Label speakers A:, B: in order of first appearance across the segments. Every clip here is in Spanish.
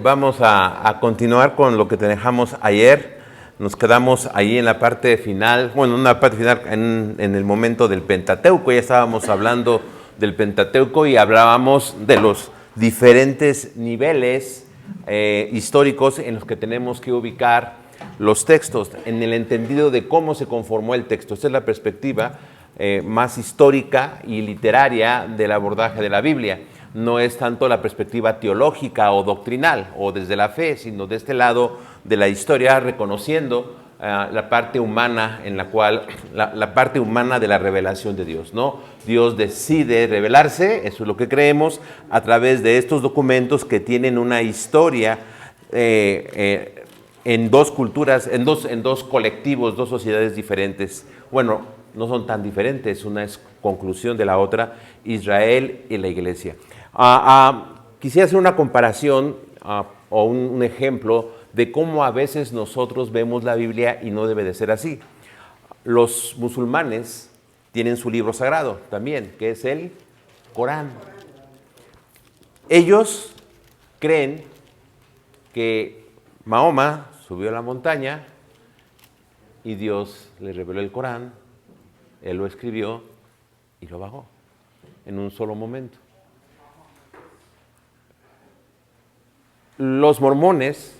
A: Vamos a continuar con lo que dejamos ayer. Nos quedamos ahí en la parte final, bueno, en una parte final, en el momento del Pentateuco. Ya estábamos hablando del Pentateuco y hablábamos de los diferentes niveles históricos en los que tenemos que ubicar los textos, en el entendido de cómo se conformó el texto. Esta es la perspectiva más histórica y literaria del abordaje de la Biblia. No es tanto la perspectiva teológica o doctrinal o desde la fe, sino de este lado de la historia, reconociendo la parte humana en la cual, la parte humana de la revelación de Dios, ¿no? Dios decide revelarse, eso es lo que creemos, a través de estos documentos que tienen una historia en dos culturas, en dos colectivos, dos sociedades diferentes. Bueno, no son tan diferentes, una es conclusión de la otra, Israel y la Iglesia. Quisiera hacer una comparación o un ejemplo de cómo a veces nosotros vemos la Biblia y no debe de ser así. Los musulmanes tienen su libro sagrado también, que es el Corán. Ellos creen que Mahoma subió a la montaña y Dios le reveló el Corán, él lo escribió y lo bajó en un solo momento. Los mormones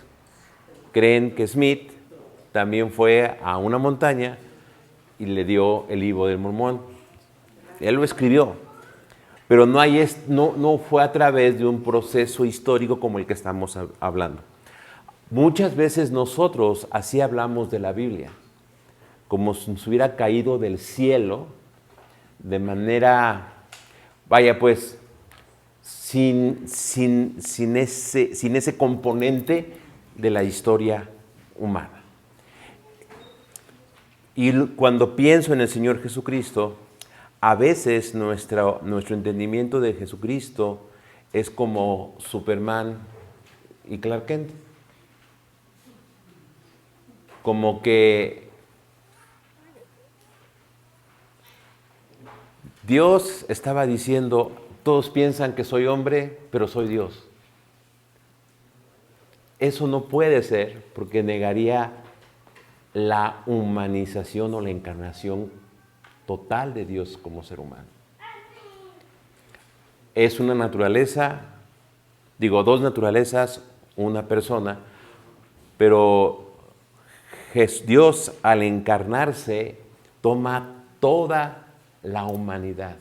A: creen que Smith también fue a una montaña y le dio el libro del mormón. Él lo escribió, pero no fue a través de un proceso histórico como el que estamos hablando. Muchas veces nosotros así hablamos de la Biblia, como si nos hubiera caído del cielo de manera, vaya pues, sin ese componente de la historia humana. Y cuando pienso en el Señor Jesucristo, a veces nuestro entendimiento de Jesucristo es como Superman y Clark Kent. Como que Dios estaba diciendo, todos piensan que soy hombre, pero soy Dios. Eso no puede ser porque negaría la humanización o la encarnación total de Dios como ser humano. Es una naturaleza, dos naturalezas, una persona, pero Dios al encarnarse toma toda la humanidad.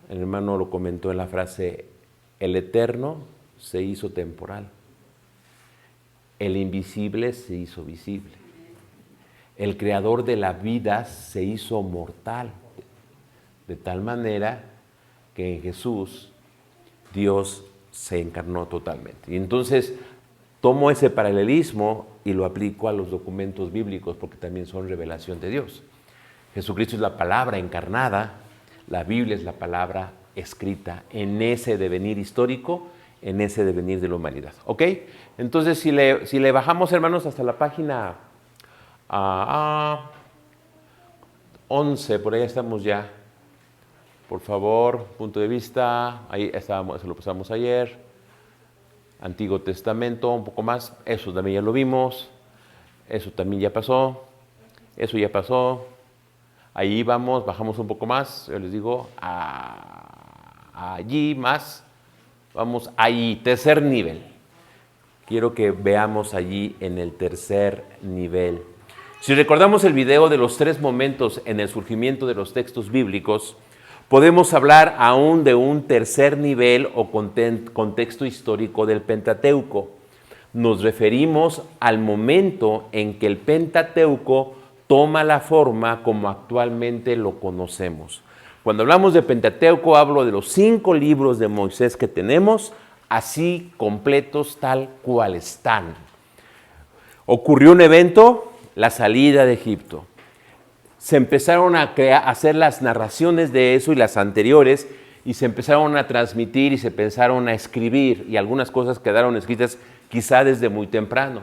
A: El hermano lo comentó en la frase, el eterno se hizo temporal, el invisible se hizo visible, el creador de la vida se hizo mortal, de tal manera que en Jesús Dios se encarnó totalmente. Y entonces tomo ese paralelismo y lo aplico a los documentos bíblicos porque también son revelación de Dios. Jesucristo es la palabra encarnada, la Biblia es la palabra escrita en ese devenir histórico, en ese devenir de la humanidad. ¿Ok? Entonces, si le bajamos, hermanos, hasta la página 11, por ahí estamos ya. Por favor, punto de vista, ahí estábamos, eso lo pasamos ayer. Antiguo Testamento, un poco más, eso también ya lo vimos. Eso también ya pasó. Eso ya pasó. Ahí vamos, bajamos un poco más, yo les digo, allí más, vamos ahí, tercer nivel. Quiero que veamos allí en el tercer nivel. Si recordamos el video de los 3 momentos en el surgimiento de los textos bíblicos, podemos hablar aún de un tercer nivel o contexto histórico del Pentateuco. Nos referimos al momento en que el Pentateuco toma la forma como actualmente lo conocemos. Cuando hablamos de Pentateuco, hablo de los 5 libros de Moisés que tenemos, así completos tal cual están. Ocurrió un evento, la salida de Egipto. Se empezaron a hacer las narraciones de eso y las anteriores, y se empezaron a transmitir y se empezaron a escribir, y algunas cosas quedaron escritas quizá desde muy temprano.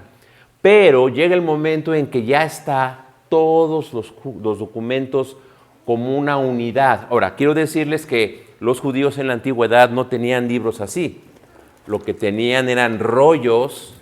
A: Pero llega el momento en que ya está todos los documentos como una unidad. Ahora, quiero decirles que los judíos en la antigüedad no tenían libros así. lo que tenían eran rollos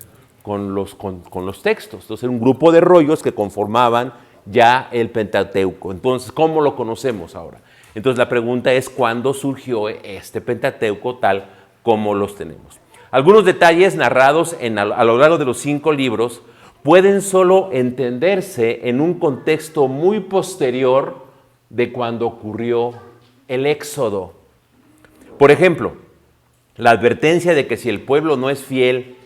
A: con los textos. Entonces, era un grupo de rollos que conformaban ya el Pentateuco. Entonces, ¿cómo lo conocemos ahora? Entonces, la pregunta es, ¿cuándo surgió este Pentateuco tal como los tenemos? Algunos detalles narrados a lo largo de los 5 libros pueden solo entenderse en un contexto muy posterior de cuando ocurrió el Éxodo. Por ejemplo, la advertencia de que si el pueblo no es fiel,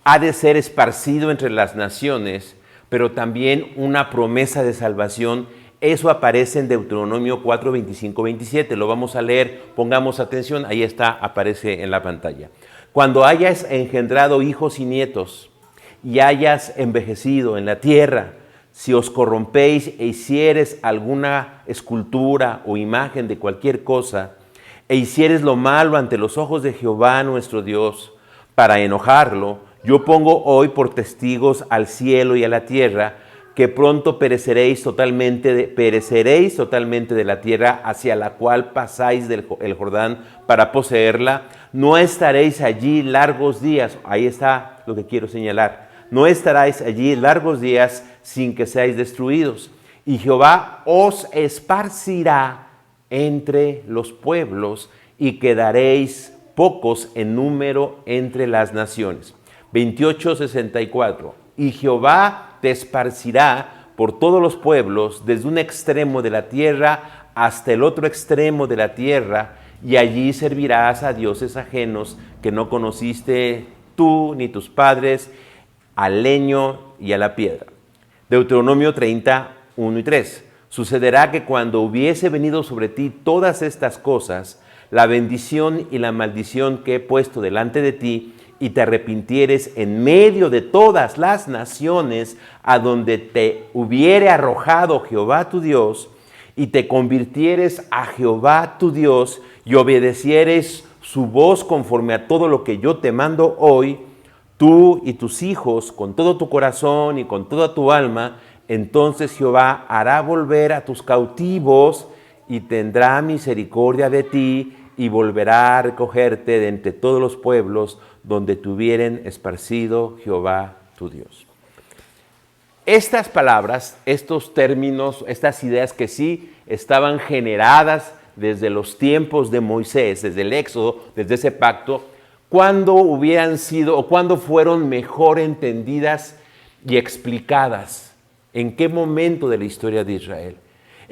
A: ha de ser esparcido entre las naciones, pero también una promesa de salvación. Eso aparece en Deuteronomio 4, 25, 27. Lo vamos a leer, pongamos atención, ahí está, aparece en la pantalla. Cuando hayas engendrado hijos y nietos y hayas envejecido en la tierra, si os corrompéis e hicieres alguna escultura o imagen de cualquier cosa, e hicieres lo malo ante los ojos de Jehová nuestro Dios, para enojarlo, yo pongo hoy por testigos al cielo y a la tierra, que pronto pereceréis totalmente de la tierra hacia la cual pasáis el Jordán para poseerla. No estaréis allí largos días. Ahí está lo que quiero señalar. No estaréis allí largos días sin que seáis destruidos. Y Jehová os esparcirá entre los pueblos y quedaréis pocos en número entre las naciones. 28:64. Y Jehová te esparcirá por todos los pueblos, desde un extremo de la tierra hasta el otro extremo de la tierra, y allí servirás a dioses ajenos que no conociste tú ni tus padres, al leño y a la piedra. Deuteronomio 30, 1 y 3. Sucederá que cuando hubiese venido sobre ti todas estas cosas, la bendición y la maldición que he puesto delante de ti, y te arrepintieres en medio de todas las naciones a donde te hubiere arrojado Jehová tu Dios, y te convirtieres a Jehová tu Dios, y obedecieres su voz conforme a todo lo que yo te mando hoy, tú y tus hijos, con todo tu corazón y con toda tu alma, entonces Jehová hará volver a tus cautivos y tendrá misericordia de ti, y volverá a recogerte de entre todos los pueblos donde te hubieren esparcido Jehová tu Dios. Estas palabras, estos términos, estas ideas que sí estaban generadas desde los tiempos de Moisés, desde el Éxodo, desde ese pacto, ¿cuándo hubieran sido o cuándo fueron mejor entendidas y explicadas? ¿En qué momento de la historia de Israel?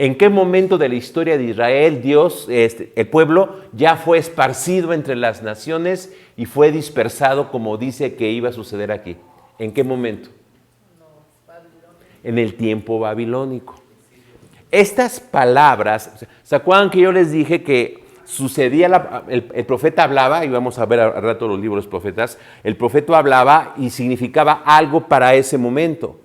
A: ¿En qué momento de la historia de Israel Dios, el pueblo, ya fue esparcido entre las naciones y fue dispersado como dice que iba a suceder aquí? ¿En qué momento? En el tiempo babilónico. Estas palabras, ¿se acuerdan que yo les dije que sucedía, el profeta hablaba, y vamos a ver al rato los libros profetas, el profeta hablaba y significaba algo para ese momento?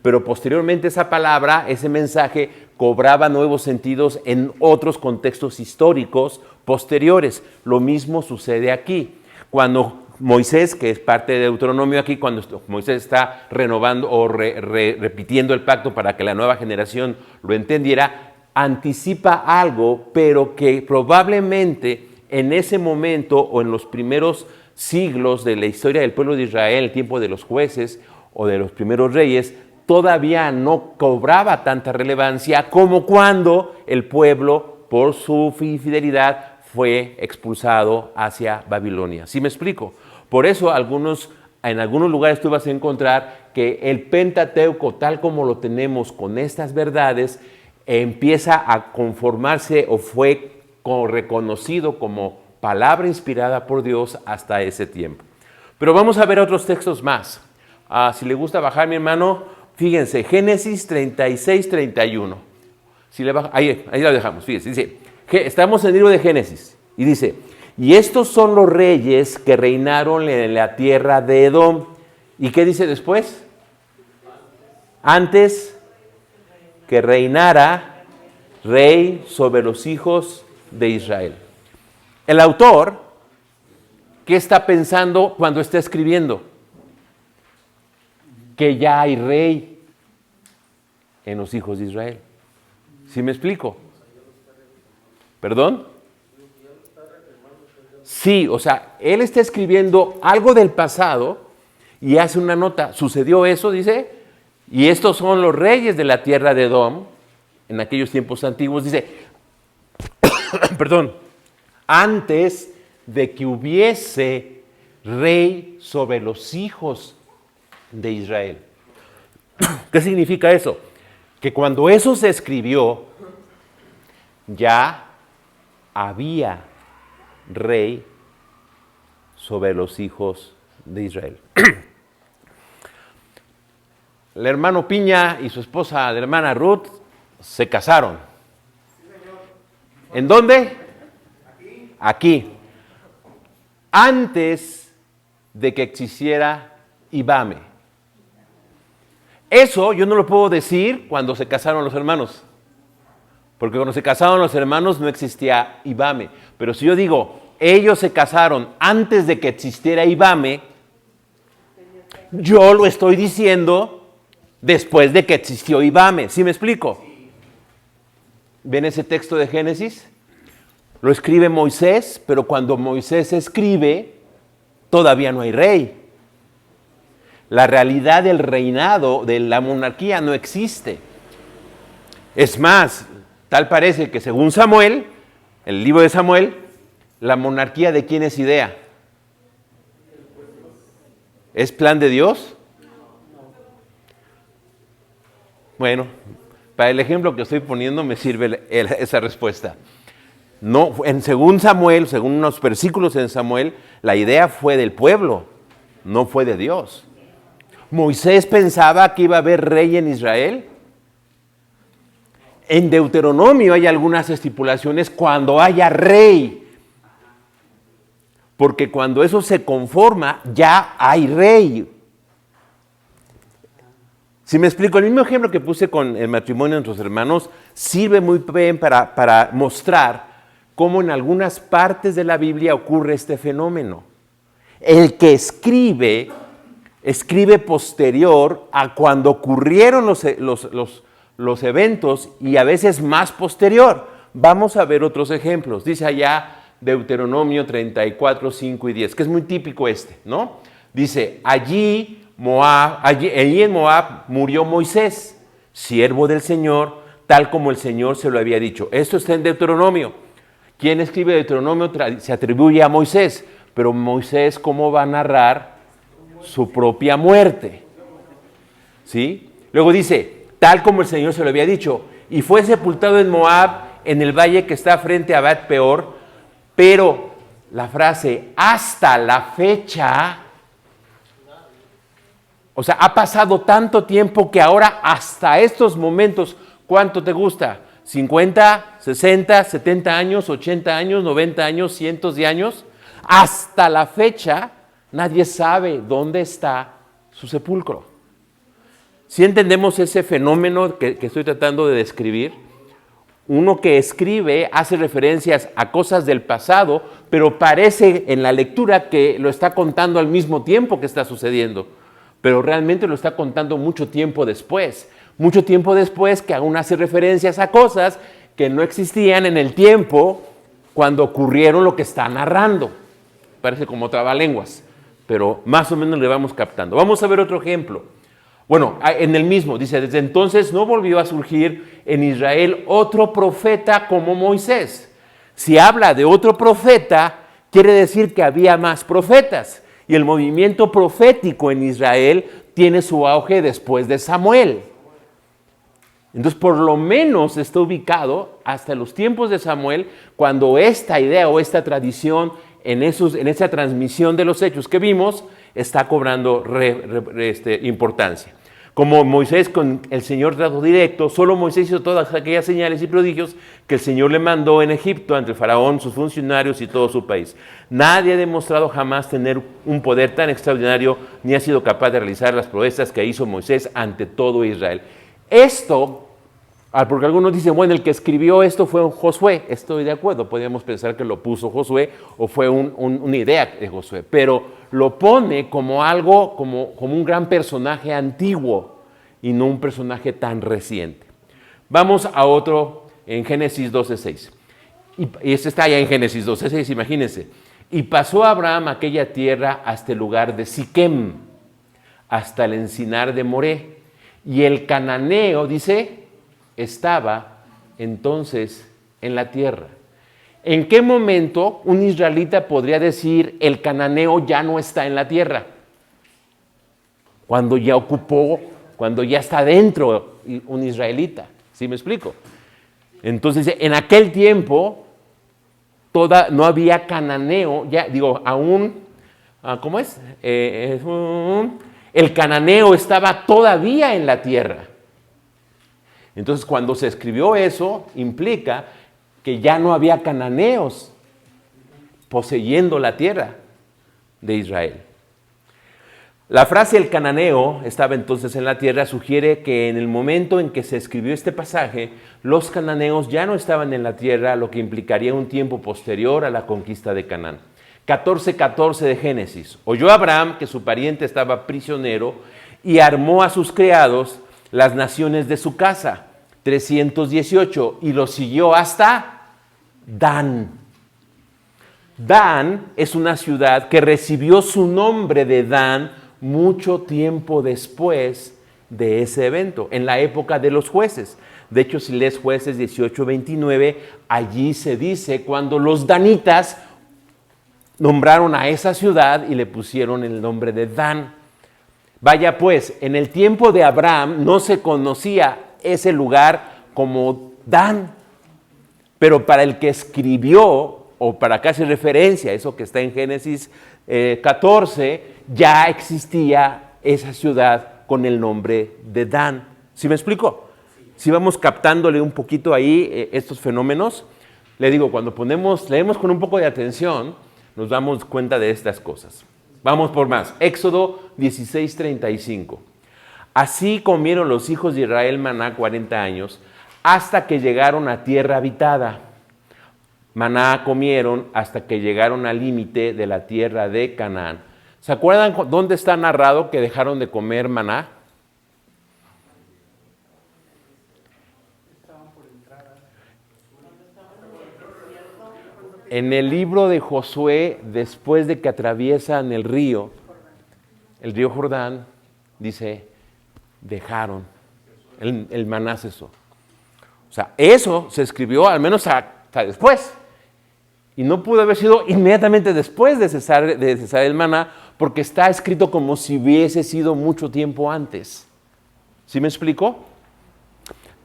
A: Pero posteriormente esa palabra, ese mensaje, cobraba nuevos sentidos en otros contextos históricos posteriores. Lo mismo sucede aquí. Cuando Moisés, que es parte de Deuteronomio aquí, cuando Moisés está renovando o repitiendo el pacto para que la nueva generación lo entendiera, anticipa algo, pero que probablemente en ese momento o en los primeros siglos de la historia del pueblo de Israel, el tiempo de los jueces o de los primeros reyes, todavía no cobraba tanta relevancia como cuando el pueblo, por su infidelidad, fue expulsado hacia Babilonia. ¿Sí me explico? Por eso en algunos lugares tú vas a encontrar que el Pentateuco, tal como lo tenemos con estas verdades, empieza a conformarse o fue reconocido como palabra inspirada por Dios hasta ese tiempo. Pero vamos a ver otros textos más. Si le gusta bajar, mi hermano, fíjense, Génesis 36, 31. Si le baja, ahí la dejamos, fíjense. Dice, estamos en el libro de Génesis y dice, y estos son los reyes que reinaron en la tierra de Edom. ¿Y qué dice después? Antes que reinara rey sobre los hijos de Israel. El autor, ¿qué está pensando cuando está escribiendo? Que ya hay rey en los hijos de Israel. ¿Sí me explico? ¿Perdón? Sí, o sea, él está escribiendo algo del pasado y hace una nota. Sucedió eso, dice, y estos son los reyes de la tierra de Edom, en aquellos tiempos antiguos, dice, perdón, antes de que hubiese rey sobre los hijos de Israel. ¿Qué significa eso? Que cuando eso se escribió, ya había rey sobre los hijos de Israel. El hermano Piña y su esposa, la hermana Ruth, se casaron. ¿En dónde? Aquí. Antes de que existiera IBAME. Eso yo no lo puedo decir cuando se casaron los hermanos. Porque cuando se casaron los hermanos no existía IBAME. Pero si yo digo, ellos se casaron antes de que existiera IBAME, yo lo estoy diciendo después de que existió IBAME. ¿Sí me explico? ¿Ven ese texto de Génesis? Lo escribe Moisés, pero cuando Moisés escribe, todavía no hay rey. La realidad del reinado, de la monarquía, no existe. Es más, tal parece que según Samuel, el libro de Samuel, la monarquía ¿de quién es idea? ¿Es plan de Dios? Bueno, para el ejemplo que estoy poniendo me sirve esa respuesta. No, según Samuel, según unos versículos en Samuel, la idea fue del pueblo, no fue de Dios. Moisés pensaba que iba a haber rey en Israel. En Deuteronomio hay algunas estipulaciones cuando haya rey. Porque cuando eso se conforma, ya hay rey. Si me explico, el mismo ejemplo que puse con el matrimonio de nuestros hermanos sirve muy bien para mostrar cómo en algunas partes de la Biblia ocurre este fenómeno. El que escribe posterior a cuando ocurrieron los eventos y a veces más posterior. Vamos a ver otros ejemplos. Dice allá Deuteronomio 34, 5 y 10, que es muy típico ¿no? Dice, allí en Moab murió Moisés, siervo del Señor, tal como el Señor se lo había dicho. Esto está en Deuteronomio. Quien escribe Deuteronomio se atribuye a Moisés, pero Moisés, ¿cómo va a narrar su propia muerte? ¿Sí? Luego dice, tal como el Señor se lo había dicho, y fue sepultado en Moab, en el valle que está frente a Bet Peor, pero la frase, hasta la fecha, o sea, ha pasado tanto tiempo que ahora hasta estos momentos, ¿cuánto te gusta? ¿50, 60, 70 años, 80 años, 90 años, cientos de años? Hasta la fecha, nadie sabe dónde está su sepulcro. Si entendemos ese fenómeno que estoy tratando de describir, uno que escribe hace referencias a cosas del pasado, pero parece en la lectura que lo está contando al mismo tiempo que está sucediendo, pero realmente lo está contando mucho tiempo después que aún hace referencias a cosas que no existían en el tiempo cuando ocurrieron lo que está narrando. Parece como trabalenguas, pero más o menos le vamos captando. Vamos a ver otro ejemplo. Bueno, en el mismo, dice, desde entonces no volvió a surgir en Israel otro profeta como Moisés. Si habla de otro profeta, quiere decir que había más profetas. Y el movimiento profético en Israel tiene su auge después de Samuel. Entonces, por lo menos está ubicado hasta los tiempos de Samuel, cuando esta idea o esta tradición en esa transmisión de los hechos que vimos está cobrando importancia. Como Moisés con el Señor trato directo, solo Moisés hizo todas aquellas señales y prodigios que el Señor le mandó en Egipto ante el faraón, sus funcionarios y todo su país. Nadie ha demostrado jamás tener un poder tan extraordinario ni ha sido capaz de realizar las proezas que hizo Moisés ante todo Israel. Esto, porque algunos dicen, bueno, el que escribió esto fue un Josué. Estoy de acuerdo, podríamos pensar que lo puso Josué o fue una idea de Josué, pero lo pone como algo, como un gran personaje antiguo y no un personaje tan reciente. Vamos a otro en Génesis 12:6. Y este está ya en Génesis 12:6, imagínense. Y pasó Abraham aquella tierra hasta el lugar de Siquem, hasta el encinar de Moré. Y el cananeo, dice, estaba entonces en la tierra. ¿En qué momento un israelita podría decir el cananeo ya no está en la tierra? Cuando ya ocupó, cuando ya está dentro un israelita. ¿Sí me explico? Entonces, en aquel tiempo no había cananeo, ya digo, aún, ¿cómo es? El cananeo estaba todavía en la tierra. Entonces, cuando se escribió eso, implica que ya no había cananeos poseyendo la tierra de Israel. La frase el cananeo estaba entonces en la tierra sugiere que en el momento en que se escribió este pasaje, los cananeos ya no estaban en la tierra, lo que implicaría un tiempo posterior a la conquista de Canaán. 14:14 de Génesis. Oyó Abraham que su pariente estaba prisionero y armó a sus criados las naciones de su casa. 318, y lo siguió hasta Dan. Dan es una ciudad que recibió su nombre de Dan mucho tiempo después de ese evento, en la época de los jueces. De hecho, si lees Jueces 18:29, allí se dice cuando los danitas nombraron a esa ciudad y le pusieron el nombre de Dan. Vaya pues, en el tiempo de Abraham no se conocía ese lugar como Dan, pero para el que escribió, o para que hace referencia a eso que está en Génesis 14, ya existía esa ciudad con el nombre de Dan. ¿Sí me explico? Si vamos captándole un poquito ahí estos fenómenos, le digo, cuando leemos con un poco de atención, nos damos cuenta de estas cosas. Vamos por más. Éxodo 16:35. Así comieron los hijos de Israel maná 40 años, hasta que llegaron a tierra habitada. Maná comieron hasta que llegaron al límite de la tierra de Canaán. ¿Se acuerdan dónde está narrado que dejaron de comer maná? En el libro de Josué, después de que atraviesan el río Jordán, dice, dejaron, el maná cesó. O sea, eso se escribió al menos hasta después. Y no pudo haber sido inmediatamente después de cesar el maná, porque está escrito como si hubiese sido mucho tiempo antes. ¿Sí me explico?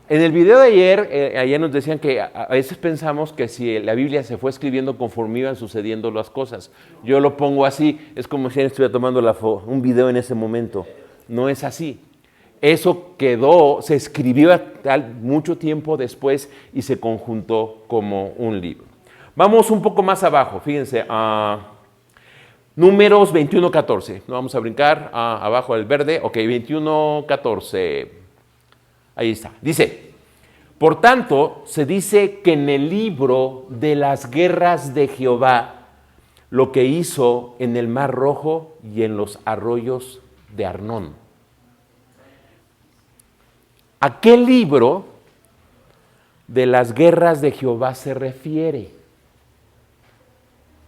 A: En el video de ayer nos decían que a veces pensamos que si la Biblia se fue escribiendo conforme iban sucediendo las cosas. Yo lo pongo así, es como si alguien estuviera tomando un video en ese momento. No es así. Eso se escribió mucho tiempo después y se conjuntó como un libro. Vamos un poco más abajo, fíjense, Números 21:14. No vamos a brincar abajo del verde. Ok, 21:14. Ahí está. Dice, por tanto, se dice que en el libro de las guerras de Jehová, lo que hizo en el Mar Rojo y en los arroyos de Arnón. ¿A qué libro de las guerras de Jehová se refiere?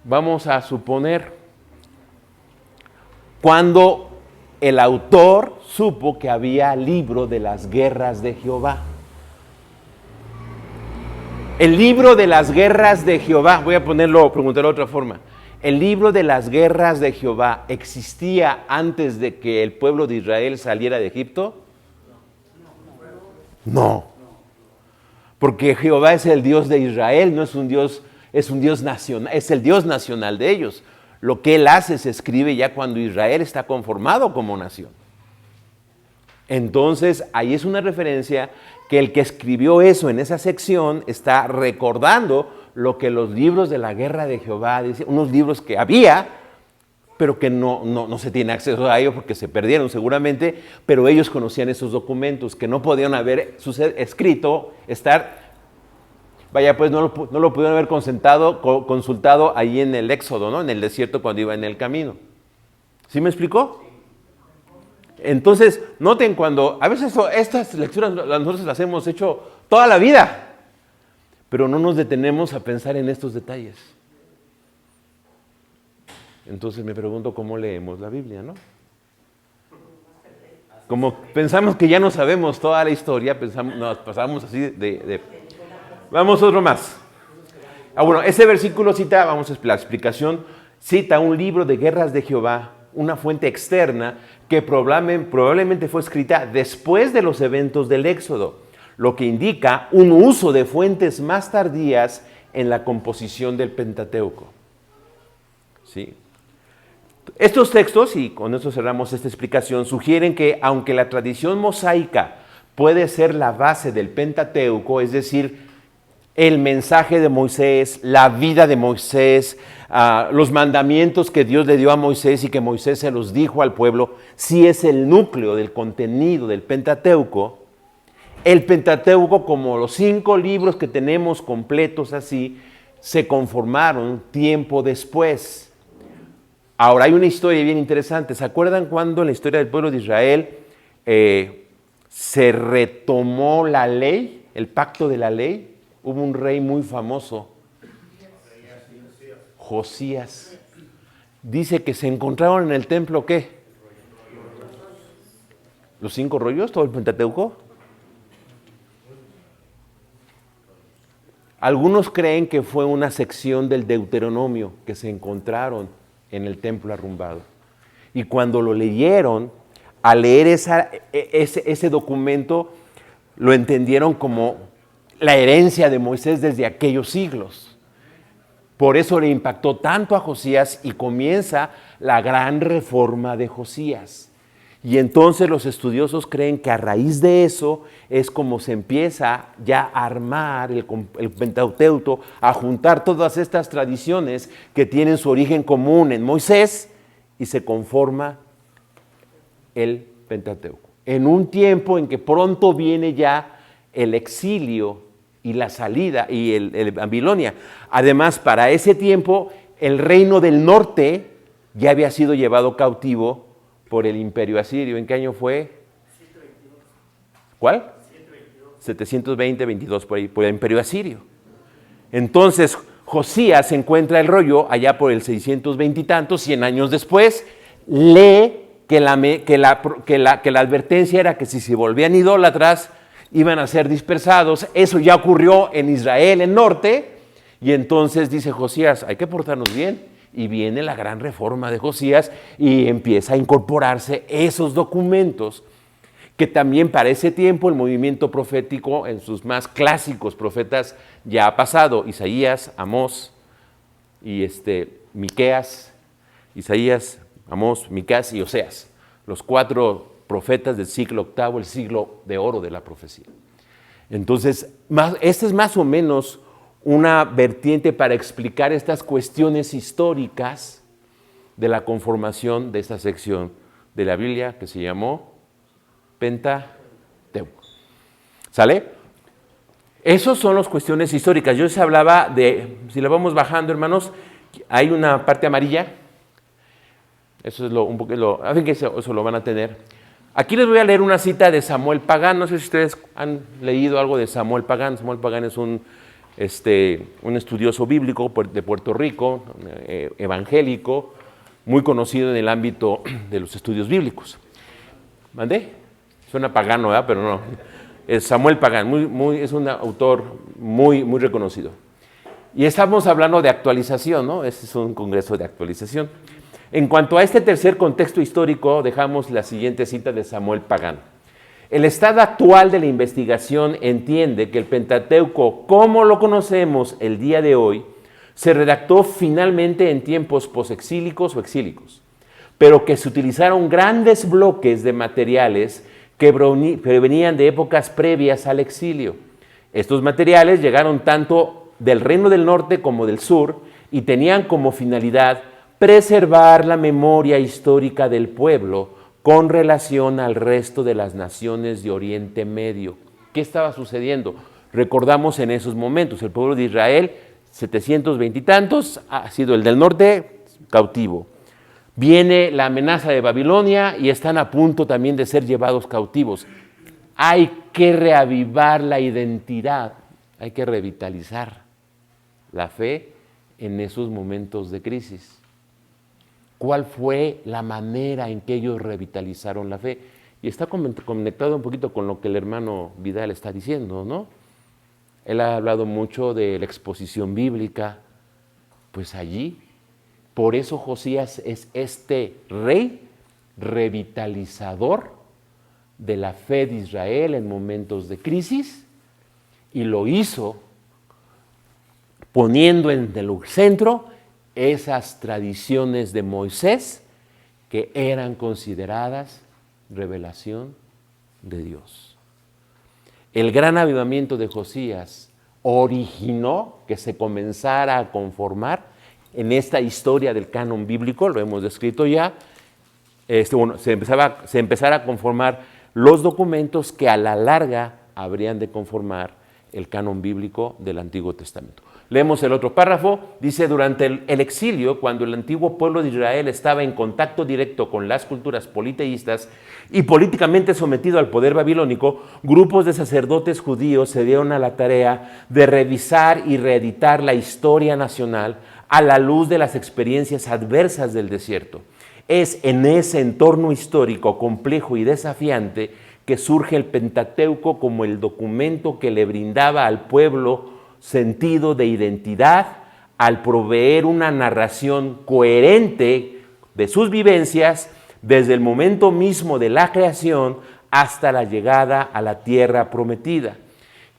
A: Vamos a suponer, cuando el autor supo que había libro de las guerras de Jehová. El libro de las guerras de Jehová, voy a preguntarlo de otra forma. ¿El libro de las guerras de Jehová existía antes de que el pueblo de Israel saliera de Egipto? No. Porque Jehová es el Dios de Israel, no es un Dios, es un Dios nacional, es el Dios nacional de ellos. Lo que Él hace se escribe ya cuando Israel está conformado como nación. Entonces, ahí es una referencia que el que escribió eso en esa sección está recordando lo que los libros de la guerra de Jehová dicen, unos libros que había, pero que no se tiene acceso a ellos porque se perdieron seguramente, pero ellos conocían esos documentos que no podían haber escrito, pues no lo pudieron haber consultado ahí en el Éxodo, ¿no? En el desierto cuando iba en el camino. ¿Sí me explicó? Entonces, noten cuando, a veces estas lecturas nosotros las hemos hecho toda la vida, pero no nos detenemos a pensar en estos detalles. Entonces me pregunto cómo leemos la Biblia, ¿no? Como pensamos que ya no sabemos toda la historia, nos pasamos así de... Vamos otro más. Bueno, ese versículo cita, la explicación, cita un libro de guerras de Jehová, una fuente externa que probablemente fue escrita después de los eventos del Éxodo, lo que indica un uso de fuentes más tardías en la composición del Pentateuco. ¿Sí? Estos textos, y con esto cerramos esta explicación, sugieren que aunque la tradición mosaica puede ser la base del Pentateuco, es decir, el mensaje de Moisés, la vida de Moisés, los mandamientos que Dios le dio a Moisés y que Moisés se los dijo al pueblo, sí es el núcleo del contenido del Pentateuco. El Pentateuco, como los 5 libros que tenemos completos así, se conformaron tiempo después. Ahora, hay una historia bien interesante. ¿Se acuerdan cuando en la historia del pueblo de Israel se retomó la ley, el pacto de la ley? Hubo un rey muy famoso, Josías. Dice que se encontraron en el templo, ¿qué? ¿Los 5 rollos? ¿Todo el Pentateuco? Algunos creen que fue una sección del Deuteronomio que se encontraron en el templo arrumbado. Y cuando lo leyeron, al leer ese documento, lo entendieron como la herencia de Moisés desde aquellos siglos. Por eso le impactó tanto a Josías y comienza la gran reforma de Josías. Y entonces los estudiosos creen que a raíz de eso es como se empieza ya a armar el Pentateuco, a juntar todas estas tradiciones que tienen su origen común en Moisés y se conforma el Pentateuco. En un tiempo en que pronto viene ya el exilio y la salida y el Babilonia. Además, para ese tiempo el reino del norte ya había sido llevado cautivo por el imperio asirio. ¿En qué año fue? 722. ¿Cuál? 722, por el imperio asirio. Entonces, Josías encuentra el rollo allá por el 620 y tantos, 100 años después, lee que la advertencia era que si se volvían idólatras, iban a ser dispersados. Eso ya ocurrió en Israel, en norte, y entonces dice Josías, hay que portarnos bien. Y viene la gran reforma de Josías y empieza a incorporarse esos documentos que también para ese tiempo el movimiento profético en sus más clásicos profetas ya ha pasado. Isaías, Amós y Miqueas, Isaías, Amós, Miqueas y Oseas. Los 4 profetas del siglo VIII, el siglo de oro de la profecía. Entonces, este es más o menos una vertiente para explicar estas cuestiones históricas de la conformación de esta sección de la Biblia que se llamó Pentateuco. ¿Sale? Esas son las cuestiones históricas. Yo les hablaba de, si la vamos bajando, hermanos, hay una parte amarilla. Eso es un poquito, a ver que eso lo van a tener. Aquí les voy a leer una cita de Samuel Pagán. No sé si ustedes han leído algo de Samuel Pagán. Samuel Pagán es un estudioso bíblico de Puerto Rico, evangélico, muy conocido en el ámbito de los estudios bíblicos. ¿Mandé? Suena pagano, ¿verdad? Pero no. Es Samuel Pagán, es un autor muy, muy reconocido. Y estamos hablando de actualización, ¿no? Este es un congreso de actualización. En cuanto a este tercer contexto histórico, dejamos la siguiente cita de Samuel Pagán. El estado actual de la investigación entiende que el Pentateuco, como lo conocemos el día de hoy, se redactó finalmente en tiempos posexílicos o exílicos, pero que se utilizaron grandes bloques de materiales que venían de épocas previas al exilio. Estos materiales llegaron tanto del Reino del Norte como del Sur y tenían como finalidad preservar la memoria histórica del pueblo con relación al resto de las naciones de Oriente Medio. ¿Qué estaba sucediendo? Recordamos en esos momentos, el pueblo de Israel, 720 y tantos, ha sido el del norte cautivo. Viene la amenaza de Babilonia y están a punto también de ser llevados cautivos. Hay que reavivar la identidad, hay que revitalizar la fe en esos momentos de crisis. cuál fue la manera en que ellos revitalizaron la fe. Y está conectado un poquito con lo que el hermano Vidal está diciendo, ¿no? Él ha hablado mucho de la exposición bíblica, pues allí, por eso Josías es este rey revitalizador de la fe de Israel en momentos de crisis, y lo hizo poniendo en el centro esas tradiciones de Moisés que eran consideradas revelación de Dios. El gran avivamiento de Josías originó que se comenzara a conformar en esta historia del canon bíblico, lo hemos descrito ya, se empezara a conformar los documentos que a la larga habrían de conformar el canon bíblico del Antiguo Testamento. Leemos el otro párrafo, dice: durante el exilio, cuando el antiguo pueblo de Israel estaba en contacto directo con las culturas politeístas y políticamente sometido al poder babilónico, grupos de sacerdotes judíos se dieron a la tarea de revisar y reeditar la historia nacional a la luz de las experiencias adversas del desierto. Es en ese entorno histórico complejo y desafiante que surge el Pentateuco como el documento que le brindaba al pueblo sentido de identidad al proveer una narración coherente de sus vivencias desde el momento mismo de la creación hasta la llegada a la tierra prometida.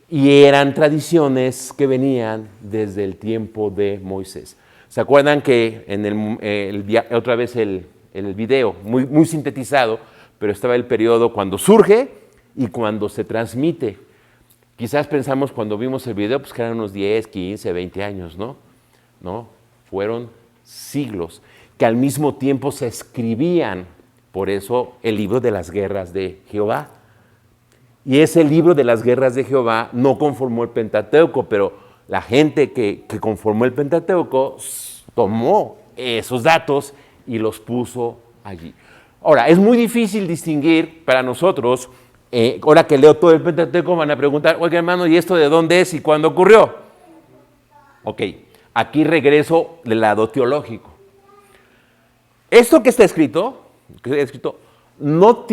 A: Y eran tradiciones que venían desde el tiempo de Moisés. ¿Se acuerdan que en otra vez el video, muy sintetizado, pero estaba el periodo cuando surge y cuando se transmite? Quizás pensamos cuando vimos el video, pues que eran unos 10, 15, 20 años, ¿no? No, fueron siglos que al mismo tiempo se escribían. Por eso el libro de las guerras de Jehová. Y ese libro de las guerras de Jehová no conformó el Pentateuco, pero la gente que conformó el Pentateuco tomó esos datos y los puso allí. Ahora, es muy difícil distinguir para nosotros. Ahora que leo todo el Pentateuco van a preguntar: oiga, hermano, ¿y esto de dónde es y cuándo ocurrió? Ok, aquí regreso del lado teológico. Esto que está escrito no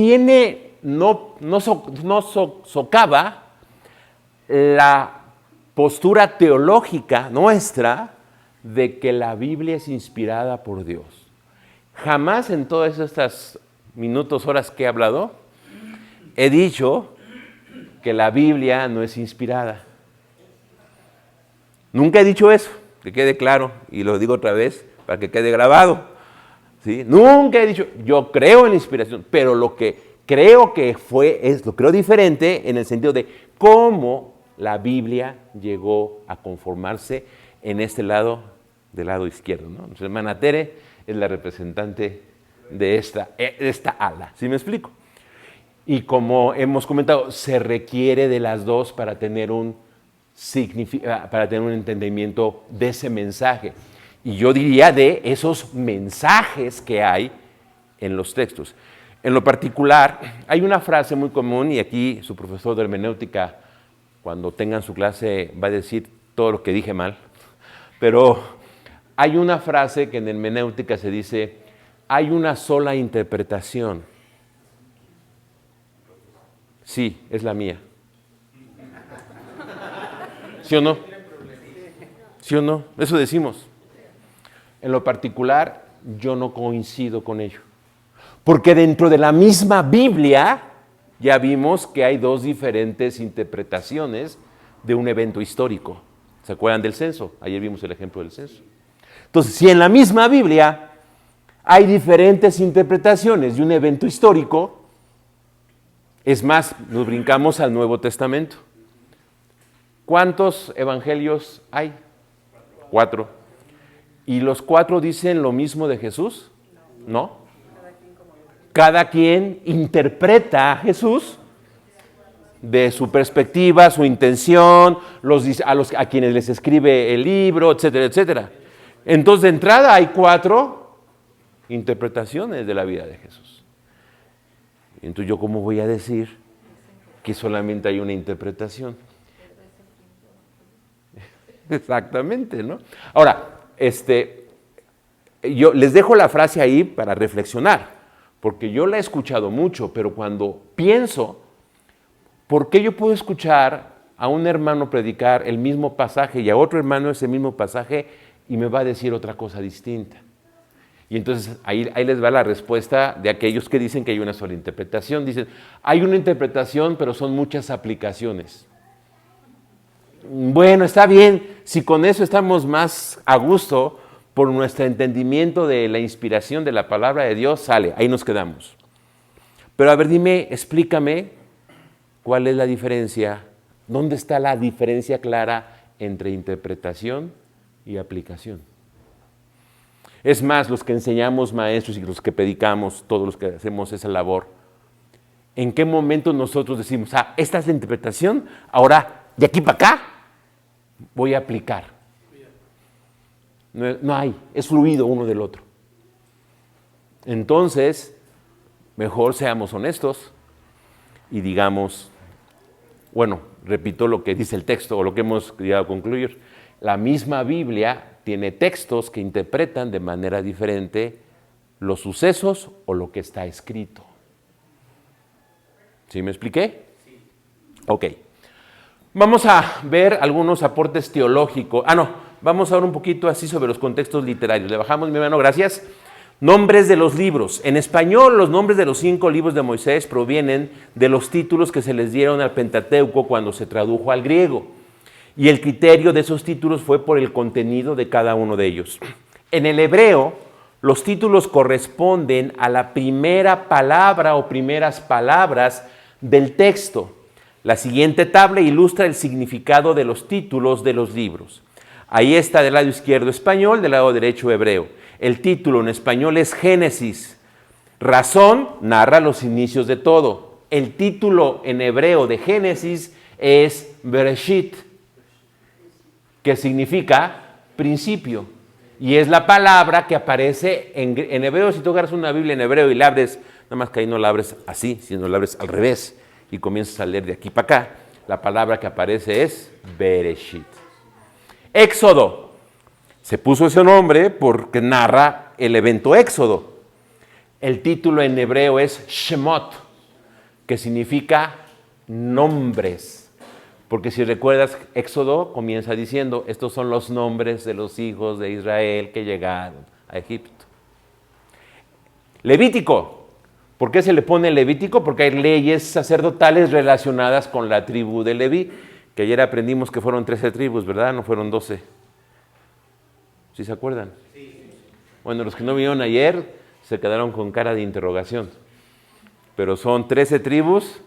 A: socava la postura teológica nuestra de que la Biblia es inspirada por Dios. Jamás en todas estas minutos, horas que he hablado, he dicho que la Biblia no es inspirada. Nunca he dicho eso, que quede claro, y lo digo otra vez para que quede grabado. ¿Sí? Nunca he dicho, yo creo en la inspiración, pero lo que creo que lo creo diferente en el sentido de cómo la Biblia llegó a conformarse en este lado, del lado izquierdo, ¿no? Nuestra hermana Tere es la representante de esta ala, ¿sí me explico? Y como hemos comentado, se requiere de las dos para tener un entendimiento de ese mensaje. Y yo diría de esos mensajes que hay en los textos. En lo particular, hay una frase muy común, y aquí su profesor de hermenéutica, cuando tengan su clase, va a decir todo lo que dije mal, pero hay una frase que en hermenéutica se dice: hay una sola interpretación. Sí, es la mía. ¿Sí o no? ¿Sí o no? Eso decimos. En lo particular, yo no coincido con ello. Porque dentro de la misma Biblia ya vimos que hay dos diferentes interpretaciones de un evento histórico. ¿Se acuerdan del censo? Ayer vimos el ejemplo del censo. Entonces, si en la misma Biblia hay diferentes interpretaciones de un evento histórico, es más, nos brincamos al Nuevo Testamento. ¿Cuántos evangelios hay? 4. ¿Y los 4 dicen lo mismo de Jesús? No. Cada quien interpreta a Jesús de su perspectiva, su intención, a quienes les escribe el libro, etcétera, etcétera. Entonces, de entrada hay 4 interpretaciones de la vida de Jesús. Entonces, ¿yo cómo voy a decir que solamente hay una interpretación? Exactamente, ¿no? Ahora, Yo les dejo la frase ahí para reflexionar, porque yo la he escuchado mucho, pero cuando pienso, ¿por qué yo puedo escuchar a un hermano predicar el mismo pasaje y a otro hermano ese mismo pasaje y me va a decir otra cosa distinta? Y entonces ahí les va la respuesta de aquellos que dicen que hay una sola interpretación. Dicen, hay una interpretación, pero son muchas aplicaciones. Bueno, está bien, si con eso estamos más a gusto, por nuestro entendimiento de la inspiración de la palabra de Dios, sale, ahí nos quedamos. Pero a ver, dime, explícame cuál es la diferencia, dónde está la diferencia clara entre interpretación y aplicación. Es más, los que enseñamos maestros y los que predicamos, todos los que hacemos esa labor, ¿en qué momento nosotros decimos, esta es la interpretación, ahora de aquí para acá voy a aplicar? No hay, es fluido uno del otro. Entonces, mejor seamos honestos y digamos, bueno, repito lo que dice el texto o lo que hemos querido concluir. La misma Biblia tiene textos que interpretan de manera diferente los sucesos o lo que está escrito. ¿Sí me expliqué? Sí. Ok. Vamos a ver algunos aportes teológicos. Vamos a ver un poquito así sobre los contextos literarios. Le bajamos, mi hermano, gracias. Nombres de los libros. En español, los nombres de los 5 libros de Moisés provienen de los títulos que se les dieron al Pentateuco cuando se tradujo al griego. Y el criterio de esos títulos fue por el contenido de cada uno de ellos. En el hebreo, los títulos corresponden a la primera palabra o primeras palabras del texto. La siguiente tabla ilustra el significado de los títulos de los libros. Ahí está del lado izquierdo español, del lado derecho hebreo. El título en español es Génesis. Razón narra los inicios de todo. El título en hebreo de Génesis es Bereshit, que significa principio. Y es la palabra que aparece en hebreo. Si tú agarras una Biblia en hebreo y la abres, nada más que ahí no la abres así, sino la abres al revés y comienzas a leer de aquí para acá, la palabra que aparece es Bereshit. Éxodo. Se puso ese nombre porque narra el evento Éxodo. El título en hebreo es Shemot, que significa nombres. Porque si recuerdas, Éxodo comienza diciendo, estos son los nombres de los hijos de Israel que llegaron a Egipto. Levítico. ¿Por qué se le pone Levítico? Porque hay leyes sacerdotales relacionadas con la tribu de Leví, que ayer aprendimos que fueron 13 tribus, ¿verdad? No fueron 12. ¿Sí se acuerdan? Sí. Bueno, los que no vieron ayer se quedaron con cara de interrogación. Pero son 13 tribus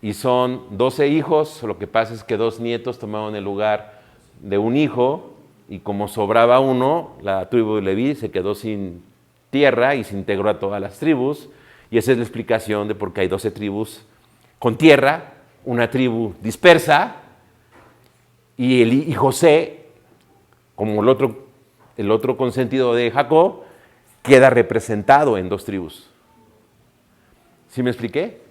A: y son 12 hijos. Lo que pasa es que 2 nietos tomaron el lugar de un hijo y como sobraba uno, la tribu de Leví se quedó sin tierra y se integró a todas las tribus. Y esa es la explicación de por qué hay 12 tribus con tierra, una tribu dispersa y José, como el otro consentido de Jacob, queda representado en 2 tribus. ¿Sí me expliqué?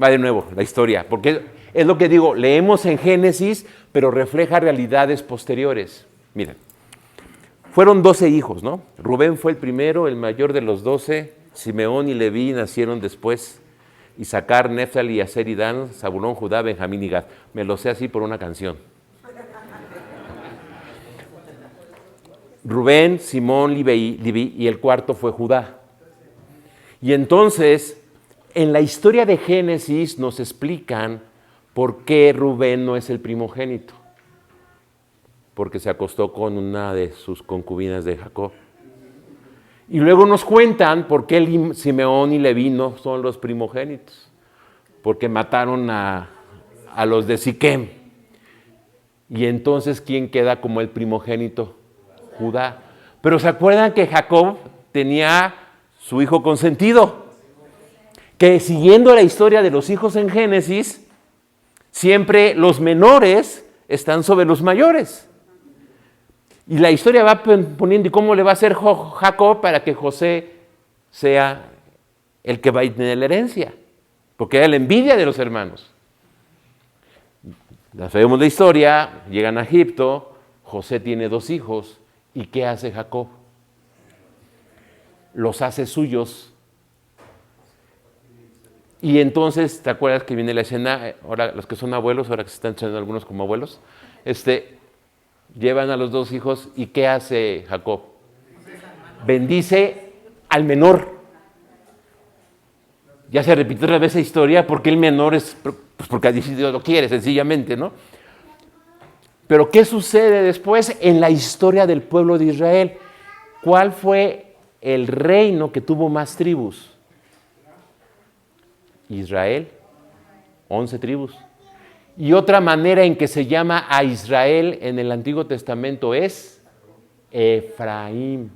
A: Va de nuevo la historia, porque es lo que digo, leemos en Génesis, pero refleja realidades posteriores. Miren, fueron 12 hijos, ¿no? Rubén fue el primero, el mayor de los 12, Simeón y Leví nacieron después, Isaacar, Neftali, Aser y Dan, Zabulón, Judá, Benjamín y Gad. Me lo sé así por una canción. Rubén, Simón, Leví y el cuarto fue Judá. Y entonces, en la historia de Génesis nos explican por qué Rubén no es el primogénito. Porque se acostó con una de sus concubinas de Jacob. Y luego nos cuentan por qué Simeón y Leví no son los primogénitos. Porque mataron a los de Siquem. Y entonces, ¿quién queda como el primogénito? Judá. Pero ¿se acuerdan que Jacob tenía su hijo consentido? Que siguiendo la historia de los hijos en Génesis, siempre los menores están sobre los mayores. Y la historia va poniendo, ¿y cómo le va a hacer Jacob para que José sea el que va a tener la herencia? Porque era la envidia de los hermanos. Ya sabemos la historia, llegan a Egipto, José tiene 2 hijos, ¿y qué hace Jacob? los hace suyos. Y entonces, ¿te acuerdas que viene la escena? Ahora, los que son abuelos, ahora que se están echando algunos como abuelos, llevan a los dos hijos, ¿y qué hace Jacob? Bendice al menor. Ya se repite otra vez esa historia, porque el menor es, pues porque así Dios lo quiere, sencillamente, ¿no? Pero ¿qué sucede después en la historia del pueblo de Israel? ¿Cuál fue el reino que tuvo más tribus? Israel, 11 tribus. Y otra manera en que se llama a Israel en el Antiguo Testamento es Efraín.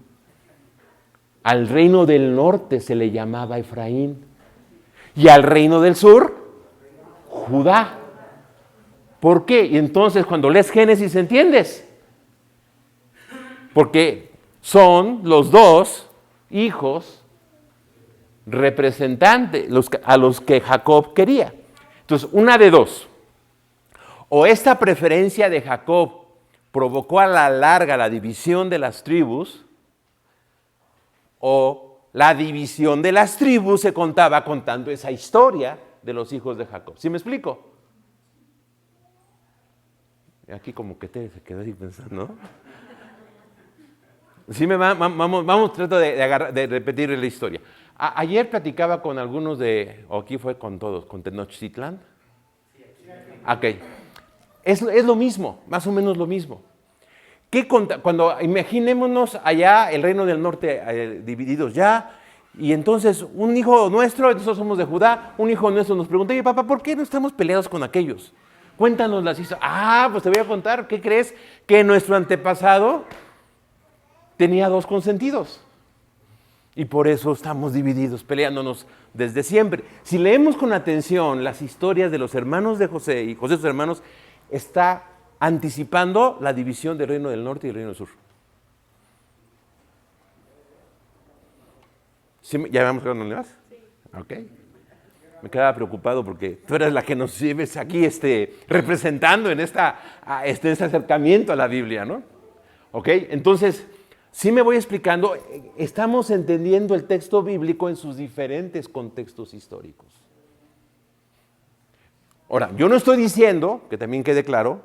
A: Al reino del norte se le llamaba Efraín. Y al reino del sur, Judá. ¿Por qué? Y entonces cuando lees Génesis entiendes. Porque son los dos hijos representantes a los que Jacob quería. Entonces, una de dos. O esta preferencia de Jacob provocó a la larga la división de las tribus, o la división de las tribus se contaba contando esa historia de los hijos de Jacob. ¿Sí me explico? Aquí como que se quedó ahí pensando, ¿no? Sí, vamos, trato de repetir la historia. Ayer platicaba con algunos o aquí fue con todos, con Tenochtitlán. Ok. Es lo mismo, más o menos lo mismo. Cuando imaginémonos allá el reino del norte divididos ya, y entonces un hijo nuestro, nosotros somos de Judá, un hijo nuestro nos pregunta, oye papá, ¿por qué no estamos peleados con aquellos? Cuéntanos las historias. Pues te voy a contar, ¿qué crees? Que nuestro antepasado tenía dos consentidos. Y por eso estamos divididos, peleándonos desde siempre. Si leemos con atención las historias de los hermanos de José y José sus hermanos, está anticipando la división del reino del norte y del reino del sur. ¿Sí? ¿Ya vamos a ver dónde vas? Sí. Ok. Me quedaba preocupado porque tú eres la que nos lleves aquí representando en este acercamiento a la Biblia, ¿no? Ok, entonces, sí me voy explicando, estamos entendiendo el texto bíblico en sus diferentes contextos históricos. Ahora, yo no estoy diciendo, que también quede claro,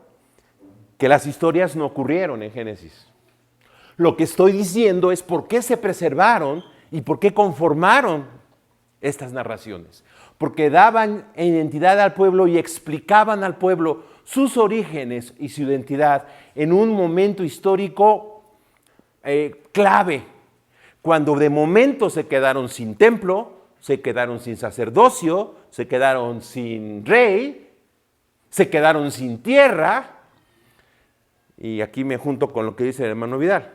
A: que las historias no ocurrieron en Génesis. Lo que estoy diciendo es por qué se preservaron y por qué conformaron estas narraciones. Porque daban identidad al pueblo y explicaban al pueblo sus orígenes y su identidad en un momento histórico clave. Cuando de momento se quedaron sin templo, se quedaron sin sacerdocio, se quedaron sin rey, se quedaron sin tierra. Y aquí me junto con lo que dice el hermano Vidal.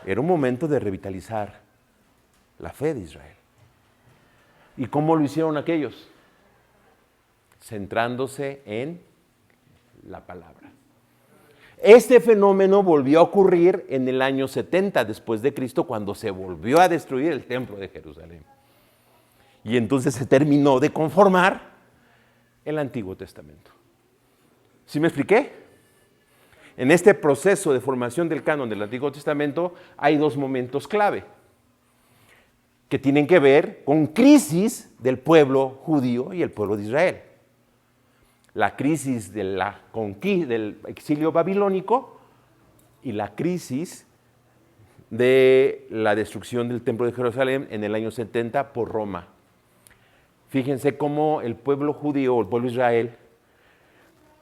A: Era un momento de revitalizar la fe de Israel. ¿Y cómo lo hicieron aquellos? Centrándose en la palabra. Este fenómeno volvió a ocurrir en el año 70 después de Cristo, cuando se volvió a destruir el templo de Jerusalén. Y entonces se terminó de conformar el Antiguo Testamento. ¿Sí me expliqué? En este proceso de formación del canon del Antiguo Testamento hay dos momentos clave que tienen que ver con crisis del pueblo judío y el pueblo de Israel. La crisis del exilio babilónico y la crisis de la destrucción del templo de Jerusalén en el año 70 por Roma. Fíjense cómo el pueblo judío, el pueblo de Israel,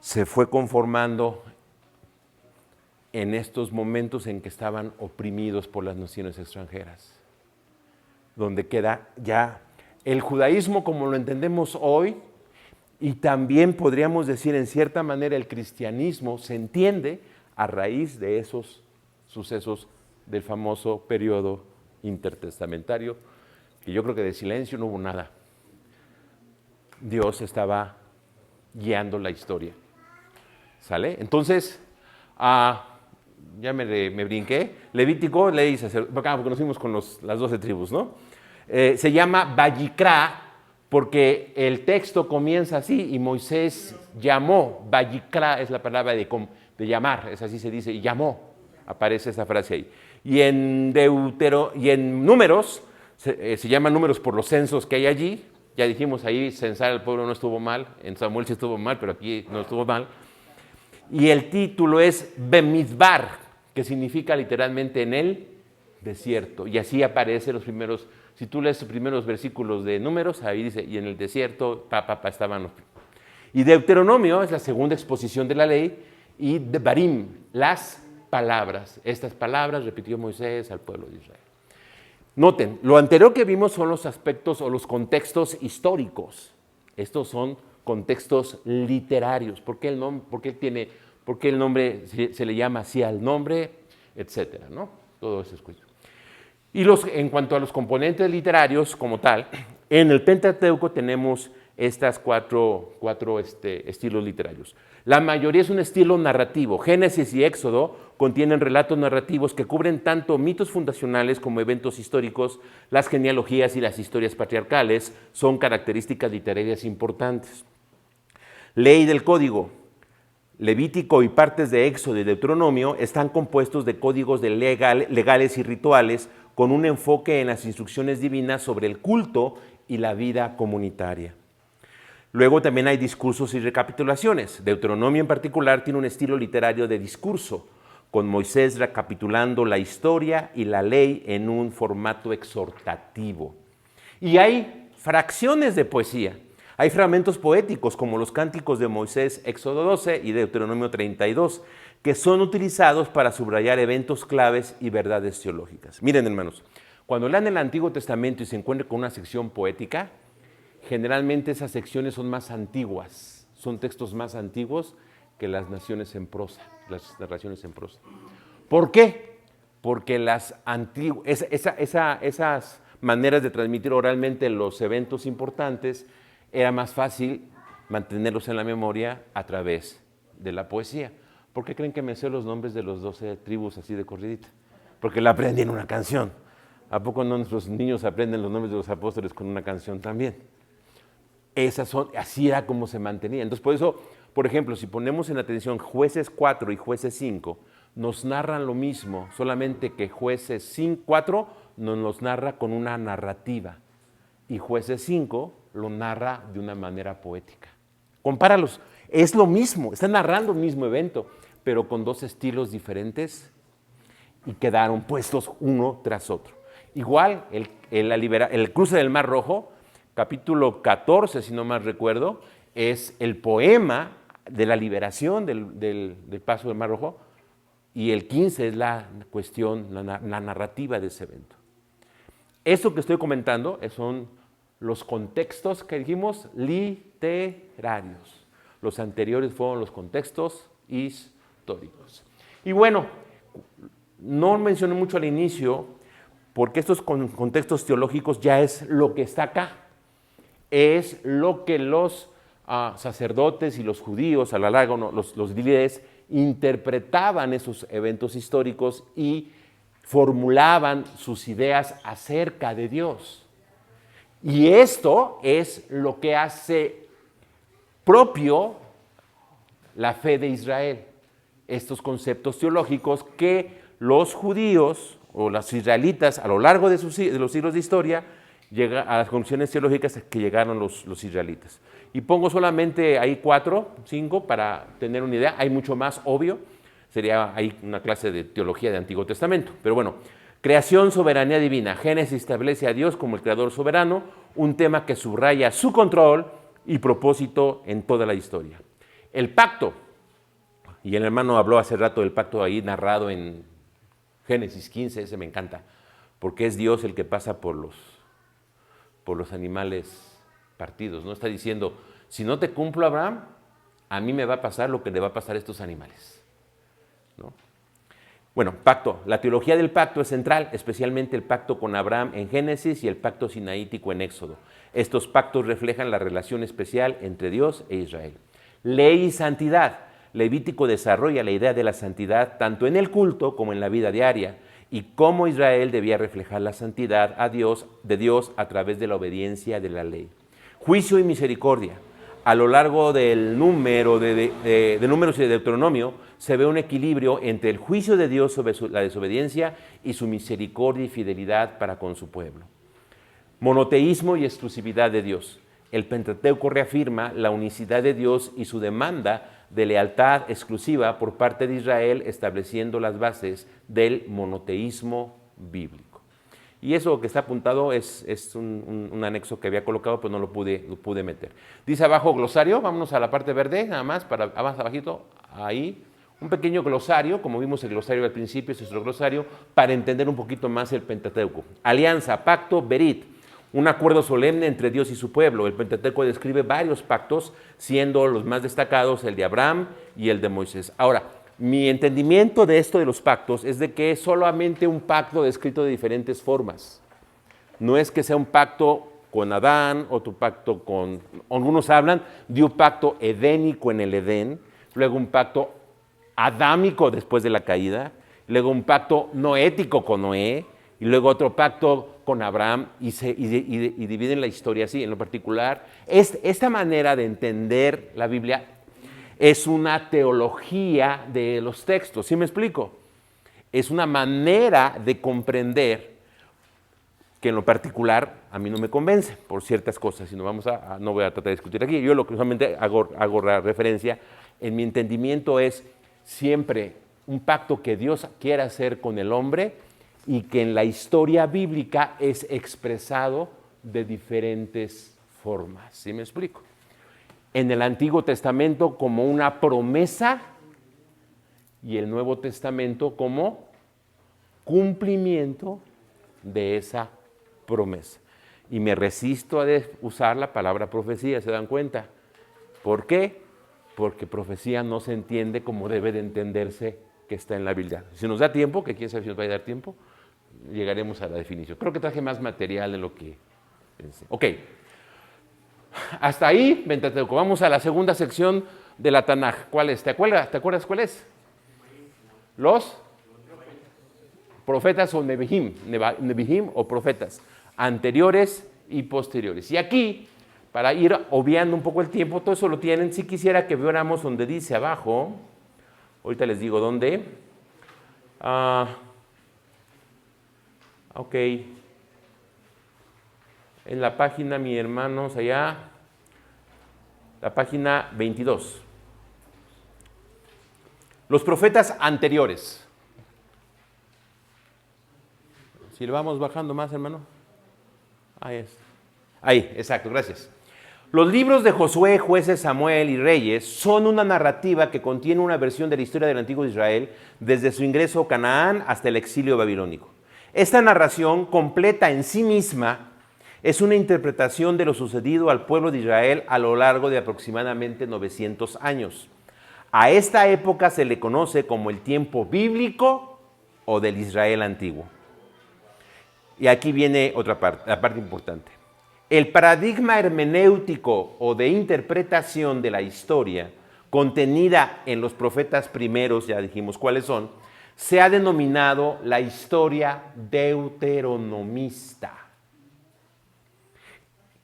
A: se fue conformando en estos momentos en que estaban oprimidos por las naciones extranjeras, donde queda ya el judaísmo como lo entendemos hoy, y también podríamos decir en cierta manera el cristianismo se entiende a raíz de esos sucesos del famoso periodo intertestamentario, que yo creo que de silencio no hubo nada. Dios estaba guiando la historia. ¿Sale? Entonces, ya me brinqué. Levítico, ley y sacerdocio, porque nos fuimos con las 12 tribus, ¿no? Se llama Vayikra porque el texto comienza así y Moisés llamó. Vayikra es la palabra de llamar, es así se dice, y llamó. Aparece esa frase ahí. Y en Números Se llaman números por los censos que hay allí. Ya dijimos ahí, censar al pueblo no estuvo mal. En Samuel sí estuvo mal, pero aquí no estuvo mal. Y el título es Bemidbar, que significa literalmente en el desierto. Y así aparecen los primeros, si tú lees los primeros versículos de Números, ahí dice, y en el desierto, estaban los... Y Deuteronomio es la segunda exposición de la ley, y Devarim, las palabras. Estas palabras repitió Moisés al pueblo de Israel. Noten, lo anterior que vimos son los aspectos o los contextos históricos. Estos son contextos literarios. ¿Por qué el nombre se le llama así al nombre? Etcétera, ¿no? Todo eso es cuestión. Y en cuanto a los componentes literarios como tal, en el Pentateuco tenemos estas cuatro estilos literarios. La mayoría es un estilo narrativo. Génesis y Éxodo contienen relatos narrativos que cubren tanto mitos fundacionales como eventos históricos. Las genealogías y las historias patriarcales son características literarias importantes. Ley del código. Levítico y partes de Éxodo y Deuteronomio están compuestos de códigos legales y rituales con un enfoque en las instrucciones divinas sobre el culto y la vida comunitaria. Luego también hay discursos y recapitulaciones. Deuteronomio en particular tiene un estilo literario de discurso, con Moisés recapitulando la historia y la ley en un formato exhortativo. Y hay fracciones de poesía. Hay fragmentos poéticos como los cánticos de Moisés, Éxodo 12 y Deuteronomio 32, que son utilizados para subrayar eventos claves y verdades teológicas. Miren, hermanos, cuando lean el Antiguo Testamento y se encuentren con una sección poética, generalmente esas secciones son más antiguas, son textos más antiguos que las narraciones en prosa. ¿Por qué? Porque esas maneras de transmitir oralmente los eventos importantes era más fácil mantenerlos en la memoria a través de la poesía. ¿Por qué creen que me sé los nombres de los 12 tribus así de corridita? Porque la aprendí en una canción. ¿A poco no nuestros niños aprenden los nombres de los apóstoles con una canción también? Así era como se mantenía. Entonces, por eso, por ejemplo, si ponemos en atención Jueces 4 y Jueces 5, nos narran lo mismo, solamente que Jueces 4 nos narra con una narrativa y Jueces 5 lo narra de una manera poética. Compáralos, es lo mismo, están narrando el mismo evento, pero con dos estilos diferentes y quedaron puestos uno tras otro. Igual, el cruce del Mar Rojo, capítulo 14, si no mal recuerdo, es el poema de la liberación del paso del Mar Rojo, y el 15 es la cuestión, la narrativa de ese evento. Esto que estoy comentando son los contextos que dijimos literarios. Los anteriores fueron los contextos históricos. Y bueno, no mencioné mucho al inicio, porque estos contextos teológicos ya es lo que está acá. Es lo que los sacerdotes y los judíos, a lo largo, los líderes, interpretaban esos eventos históricos y formulaban sus ideas acerca de Dios. Y esto es lo que hace propio la fe de Israel. Estos conceptos teológicos que los judíos o los israelitas a lo largo de los siglos de historia llegan a las conclusiones teológicas que llegaron los israelitas. Y pongo solamente ahí 4, 5 para tener una idea. Hay mucho más, obvio. Sería ahí una clase de teología de Antiguo Testamento. Pero bueno, creación, soberanía divina. Génesis establece a Dios como el creador soberano, un tema que subraya su control y propósito en toda la historia. El pacto, y el hermano habló hace rato del pacto ahí narrado en Génesis 15, ese me encanta, porque es Dios el que pasa por los animales partidos, ¿no? Está diciendo, si no te cumplo, Abraham, a mí me va a pasar lo que le va a pasar a estos animales, ¿no? Bueno, pacto. La teología del pacto es central, especialmente el pacto con Abraham en Génesis y el pacto sinaítico en Éxodo. Estos pactos reflejan la relación especial entre Dios e Israel. Ley y santidad. Levítico desarrolla la idea de la santidad tanto en el culto como en la vida diaria y cómo Israel debía reflejar la santidad de Dios a través de la obediencia de la ley. Juicio y misericordia. A lo largo del número de Números y de Deuteronomio se ve un equilibrio entre el juicio de Dios sobre la desobediencia y su misericordia y fidelidad para con su pueblo. Monoteísmo y exclusividad de Dios. El Pentateuco reafirma la unicidad de Dios y su demanda de lealtad exclusiva por parte de Israel, estableciendo las bases del monoteísmo bíblico. Y eso que está apuntado es un anexo que había colocado, pero no lo pude meter. Dice abajo glosario, vámonos a la parte verde, nada más, más abajito, ahí. Un pequeño glosario, como vimos el glosario al principio, es nuestro glosario, para entender un poquito más el Pentateuco. Alianza, pacto, berit, un acuerdo solemne entre Dios y su pueblo. El Pentateuco describe varios pactos, siendo los más destacados el de Abraham y el de Moisés. Ahora, mi entendimiento de esto de los pactos es de que es solamente un pacto descrito de diferentes formas. No es que sea un pacto con Adán, otro pacto con... Algunos hablan de un pacto edénico en el Edén, luego un pacto adámico después de la caída, luego un pacto noético con Noé, y luego otro pacto con Abraham, y dividen la historia así. En lo particular, esta manera de entender la Biblia es una teología de los textos, ¿sí me explico? Es una manera de comprender que en lo particular a mí no me convence por ciertas cosas, y no voy a tratar de discutir aquí. Yo lo que solamente hago referencia, en mi entendimiento es siempre un pacto que Dios quiere hacer con el hombre y que en la historia bíblica es expresado de diferentes formas. ¿Sí me explico? En el Antiguo Testamento como una promesa y el Nuevo Testamento como cumplimiento de esa promesa. Y me resisto a usar la palabra profecía, ¿se dan cuenta? ¿Por qué? Porque profecía no se entiende como debe de entenderse que está en la Biblia. Si nos da tiempo, que quién sabe si nos va a dar tiempo, llegaremos a la definición. Creo que traje más material de lo que pensé. Ok, hasta ahí, Pentateuco. Vamos a la segunda sección de la Tanaj. ¿Cuál es? ¿Te acuerdas cuál es? Los profetas o Nebihim o profetas, anteriores y posteriores. Y aquí, para ir obviando un poco el tiempo, todo eso lo tienen. Si quisiera que viéramos donde dice abajo, ahorita les digo dónde. Ok. En la página, mis hermanos, allá, la página 22. Los profetas anteriores. Si lo vamos bajando más, hermano. Ahí es. Ahí, exacto, gracias. Los libros de Josué, Jueces, Samuel y Reyes son una narrativa que contiene una versión de la historia del antiguo Israel desde su ingreso a Canaán hasta el exilio babilónico. Esta narración, completa en sí misma, es una interpretación de lo sucedido al pueblo de Israel a lo largo de aproximadamente 900 años. A esta época se le conoce como el tiempo bíblico o del Israel antiguo. Y aquí viene otra parte, la parte importante. El paradigma hermenéutico o de interpretación de la historia contenida en los profetas primeros, ya dijimos cuáles son, se ha denominado la historia deuteronomista.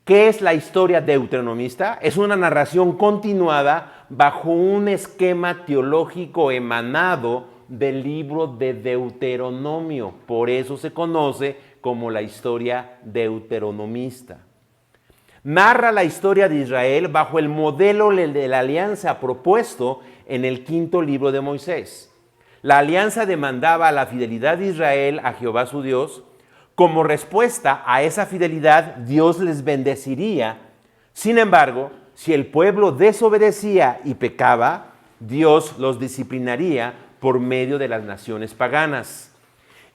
A: ¿Qué es la historia deuteronomista? Es una narración continuada bajo un esquema teológico emanado del libro de Deuteronomio. Por eso se conoce como la historia deuteronomista. Narra la historia de Israel bajo el modelo de la alianza propuesto en el quinto libro de Moisés. La alianza demandaba la fidelidad de Israel a Jehová su Dios. Como respuesta a esa fidelidad, Dios les bendeciría. Sin embargo, si el pueblo desobedecía y pecaba, Dios los disciplinaría por medio de las naciones paganas.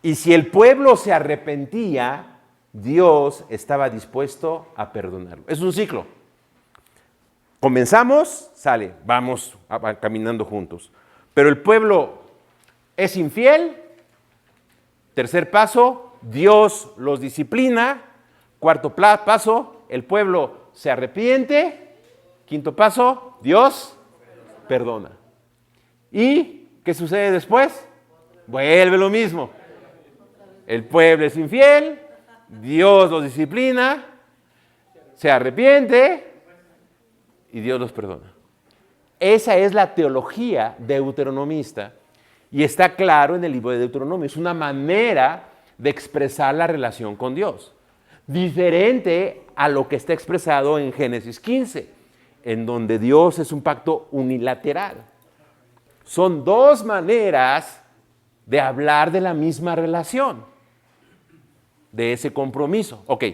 A: Y si el pueblo se arrepentía, Dios estaba dispuesto a perdonarlo. Es un ciclo. Comenzamos, sale, vamos caminando juntos. Pero el pueblo es infiel. Tercer paso, Dios los disciplina. Cuarto paso, el pueblo se arrepiente. Quinto paso, Dios perdona. ¿Y qué sucede después? Vuelve lo mismo. El pueblo es infiel, Dios los disciplina, se arrepiente y Dios los perdona. Esa es la teología deuteronomista y está claro en el libro de Deuteronomio. Es una manera de expresar la relación con Dios. diferente a lo que está expresado en Génesis 15, en donde Dios es un pacto unilateral. Son dos maneras de hablar de la misma relación, de ese compromiso. Ok,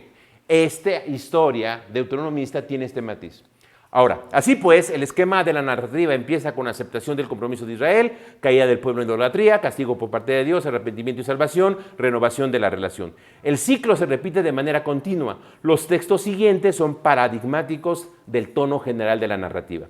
A: esta historia deuteronomista tiene este matiz. Ahora, así pues, el esquema de la narrativa empieza con aceptación del compromiso de Israel, caída del pueblo en idolatría, castigo por parte de Dios, arrepentimiento y salvación, renovación de la relación. El ciclo se repite de manera continua. Los textos siguientes son paradigmáticos del tono general de la narrativa.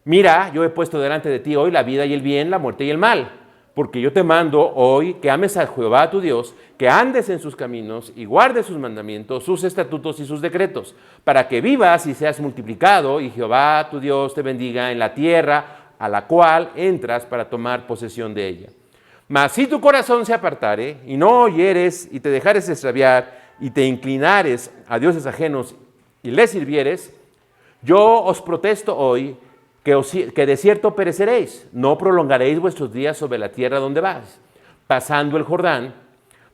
A: Mira, yo he puesto delante de ti hoy la vida y el bien, la muerte y el mal. Porque yo te mando hoy que ames a Jehová tu Dios, que andes en sus caminos y guardes sus mandamientos, sus estatutos y sus decretos, para que vivas y seas multiplicado y Jehová tu Dios te bendiga en la tierra a la cual entras para tomar posesión de ella. Mas si tu corazón se apartare y no oyeres y te dejares extraviar y te inclinares a dioses ajenos y les sirvieres, yo os protesto hoy que de cierto pereceréis, no prolongaréis vuestros días sobre la tierra donde vas, pasando el Jordán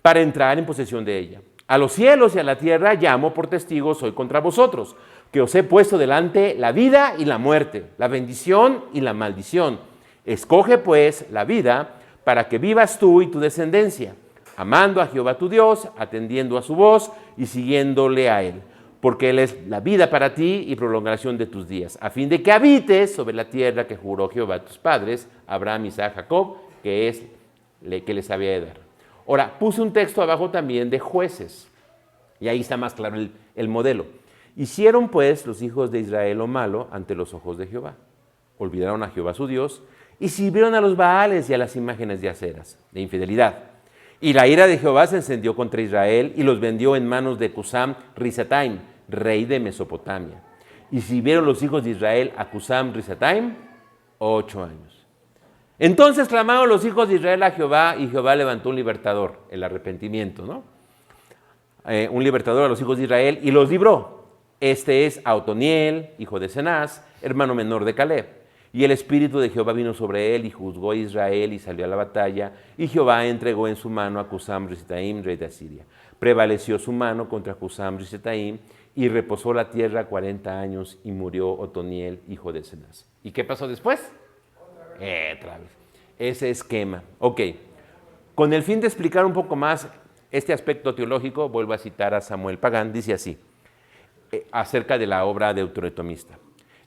A: para entrar en posesión de ella. A los cielos y a la tierra llamo por testigos hoy contra vosotros, que os he puesto delante la vida y la muerte, la bendición y la maldición. Escoge pues la vida para que vivas tú y tu descendencia, amando a Jehová tu Dios, atendiendo a su voz y siguiéndole a él. Porque Él es la vida para ti y prolongación de tus días, a fin de que habites sobre la tierra que juró Jehová a tus padres, Abraham, Isaac, Jacob, que les había de dar. Ahora, puse un texto abajo también de Jueces, y ahí está más claro el modelo. Hicieron pues los hijos de Israel lo malo ante los ojos de Jehová. Olvidaron a Jehová su Dios y sirvieron a los Baales y a las imágenes de aceras, de infidelidad. Y la ira de Jehová se encendió contra Israel y los vendió en manos de Cusam Risataim, rey de Mesopotamia. Y sirvieron los hijos de Israel a Cusam Risataim 8 años. Entonces clamaron los hijos de Israel a Jehová y Jehová levantó un libertador, el arrepentimiento, ¿no? Un libertador a los hijos de Israel y los libró. Este es Otoniel, hijo de Cenaz, hermano menor de Caleb. Y el espíritu de Jehová vino sobre él y juzgó a Israel y salió a la batalla. Y Jehová entregó en su mano a Cusam Risataim, rey de Asiria. Prevaleció su mano contra Cusam Risataim y reposó la tierra 40 años y murió Otoniel, hijo de Cenaz. ¿Y qué pasó después? Otra vez. Ese esquema. Ok. Con el fin de explicar un poco más este aspecto teológico, vuelvo a citar a Samuel Pagán, dice así, acerca de la obra deuteronomista.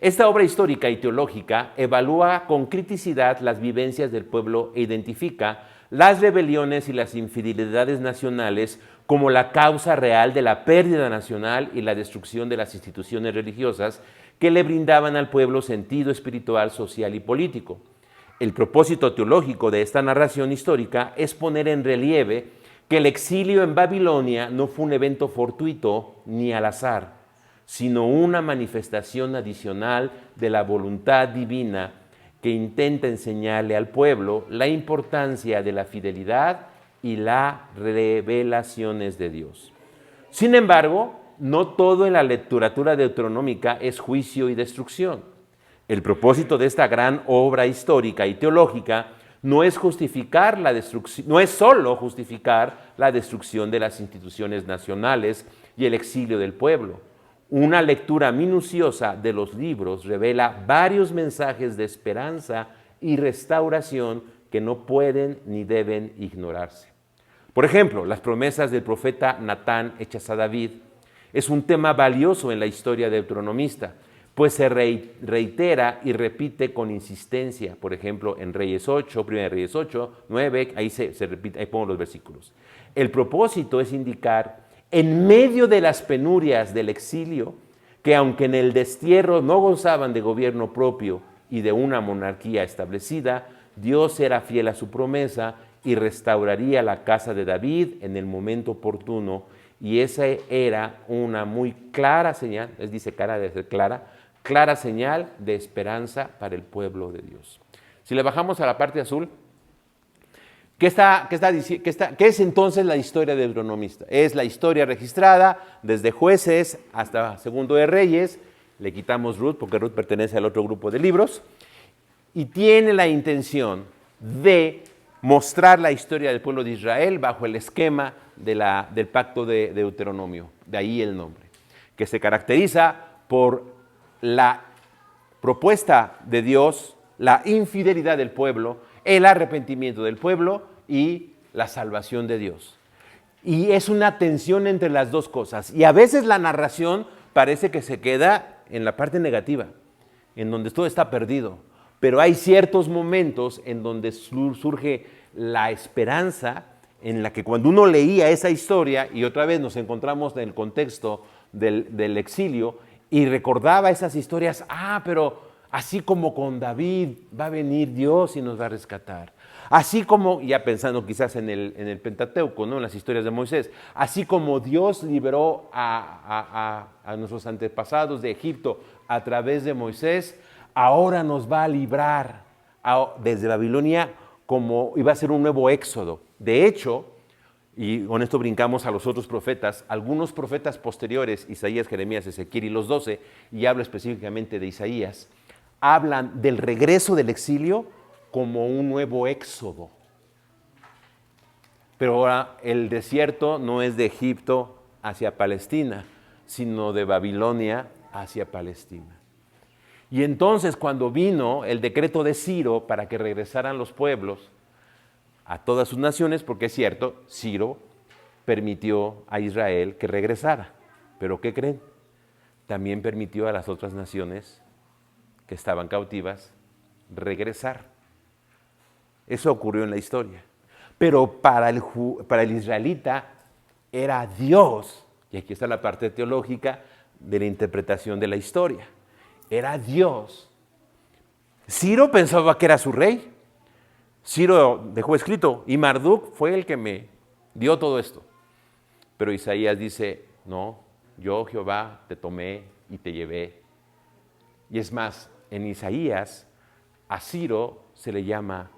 A: Esta obra histórica y teológica evalúa con criticidad las vivencias del pueblo e identifica las rebeliones y las infidelidades nacionales como la causa real de la pérdida nacional y la destrucción de las instituciones religiosas que le brindaban al pueblo sentido espiritual, social y político. El propósito teológico de esta narración histórica es poner en relieve que el exilio en Babilonia no fue un evento fortuito ni al azar, sino una manifestación adicional de la voluntad divina que intenta enseñarle al pueblo la importancia de la fidelidad y las revelaciones de Dios. Sin embargo, no todo en la literatura deuteronómica es juicio y destrucción. El propósito de esta gran obra histórica y teológica no es solo justificar la destrucción de las instituciones nacionales y el exilio del pueblo. Una lectura minuciosa de los libros revela varios mensajes de esperanza y restauración que no pueden ni deben ignorarse. Por ejemplo, las promesas del profeta Natán hechas a David es un tema valioso en la historia deuteronomista, pues se reitera y repite con insistencia. Por ejemplo, en Reyes 8, 1 Reyes 8, 9, ahí se repite, ahí pongo los versículos. El propósito es indicar, en medio de las penurias del exilio, que aunque en el destierro no gozaban de gobierno propio y de una monarquía establecida, Dios era fiel a su promesa y restauraría la casa de David en el momento oportuno, y esa era una muy clara señal, dice cara de ser clara señal de esperanza para el pueblo de Dios. Si le bajamos a la parte azul, ¿qué es entonces la historia deuteronomista? Es la historia registrada desde Jueces hasta Segundo de Reyes. Le quitamos Ruth porque Ruth pertenece al otro grupo de libros y tiene la intención de mostrar la historia del pueblo de Israel bajo el esquema del pacto de Deuteronomio, de ahí el nombre, que se caracteriza por la propuesta de Dios, la infidelidad del pueblo, el arrepentimiento del pueblo y la salvación de Dios. Y es una tensión entre las dos cosas. Y a veces la narración parece que se queda en la parte negativa, en donde todo está perdido. Pero hay ciertos momentos en donde surge la esperanza, en la que cuando uno leía esa historia, y otra vez nos encontramos en el contexto del exilio, y recordaba esas historias, pero así como con David va a venir Dios y nos va a rescatar. Así como, ya pensando quizás en el Pentateuco, ¿no? En las historias de Moisés, así como Dios liberó a nuestros antepasados de Egipto a través de Moisés, ahora nos va a librar desde Babilonia como iba a ser un nuevo éxodo. De hecho, y con esto brincamos a los otros profetas, algunos profetas posteriores, Isaías, Jeremías, Ezequiel y los 12, y hablo específicamente de Isaías, hablan del regreso del exilio como un nuevo éxodo. Pero ahora el desierto no es de Egipto hacia Palestina, sino de Babilonia hacia Palestina. Y entonces cuando vino el decreto de Ciro para que regresaran los pueblos a todas sus naciones, porque es cierto, Ciro permitió a Israel que regresara. Pero ¿qué creen? También permitió a las otras naciones que estaban cautivas regresar. Eso ocurrió en la historia. Pero para el israelita era Dios, y aquí está la parte teológica de la interpretación de la historia, era Dios. Ciro pensaba que era su rey. Ciro dejó escrito, y Marduk fue el que me dio todo esto. Pero Isaías dice, no, yo Jehová te tomé y te llevé. Y es más, en Isaías a Ciro se le llama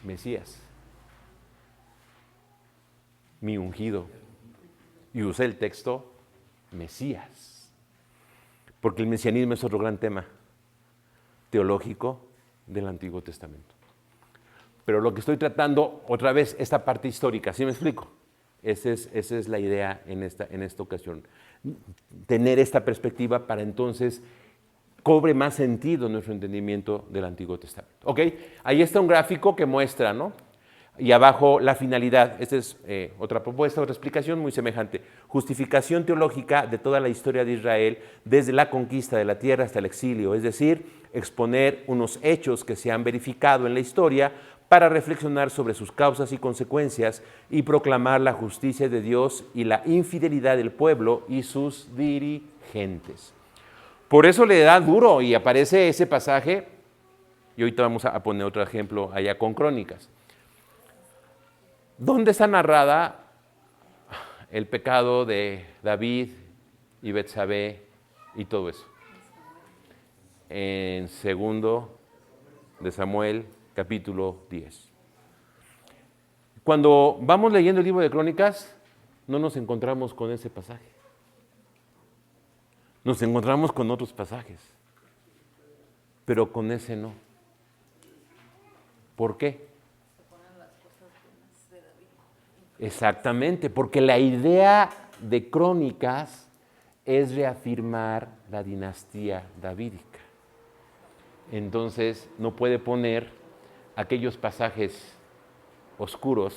A: Mesías, mi ungido. Y usé el texto Mesías, porque el mesianismo es otro gran tema teológico del Antiguo Testamento. Pero lo que estoy tratando, otra vez, esta parte histórica, ¿sí me explico? Esa es la idea en esta ocasión. Tener esta perspectiva para entonces cobre más sentido nuestro entendimiento del Antiguo Testamento. ¿Ok? Ahí está un gráfico que muestra, ¿no? Y abajo la finalidad. Esta es otra propuesta, otra explicación muy semejante. Justificación teológica de toda la historia de Israel desde la conquista de la tierra hasta el exilio. Es decir, exponer unos hechos que se han verificado en la historia para reflexionar sobre sus causas y consecuencias y proclamar la justicia de Dios y la infidelidad del pueblo y sus dirigentes. Por eso le da duro y aparece ese pasaje, y ahorita vamos a poner otro ejemplo allá con Crónicas. ¿Dónde está narrada el pecado de David y Betsabé y todo eso? En 2 de Samuel, capítulo 10. Cuando vamos leyendo el libro de Crónicas, no nos encontramos con ese pasaje. Nos encontramos con otros pasajes, pero con ese no. ¿Por qué? Exactamente, porque la idea de Crónicas es reafirmar la dinastía davídica. Entonces no puede poner aquellos pasajes oscuros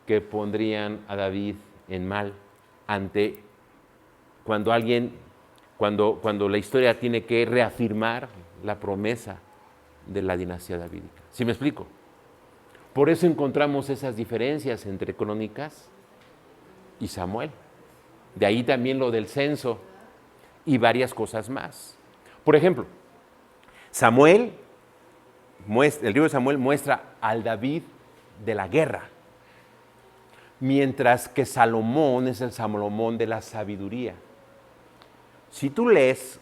A: que pondrían a David en mal ante cuando la historia tiene que reafirmar la promesa de la dinastía davídica. ¿Sí me explico? Por eso encontramos esas diferencias entre Crónicas y Samuel. De ahí también lo del censo y varias cosas más. Por ejemplo, el libro de Samuel muestra al David de la guerra, mientras que Salomón es el Salomón de la sabiduría. Si tú lees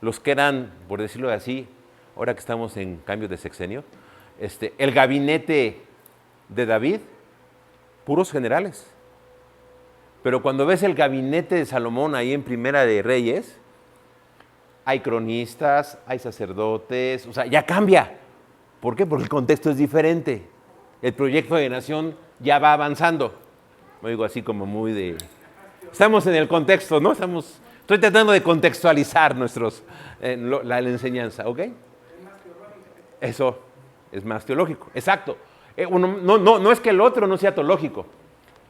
A: los que eran, por decirlo así, ahora que estamos en cambio de sexenio, el gabinete de David, puros generales. Pero cuando ves el gabinete de Salomón ahí en Primera de Reyes, hay cronistas, hay sacerdotes, o sea, ya cambia. ¿Por qué? Porque el contexto es diferente. El proyecto de nación ya va avanzando. Me digo así como muy de... Estamos en el contexto, ¿no? Estoy tratando de contextualizar la enseñanza, ¿ok? Eso es más teológico, exacto. No es que el otro no sea teológico,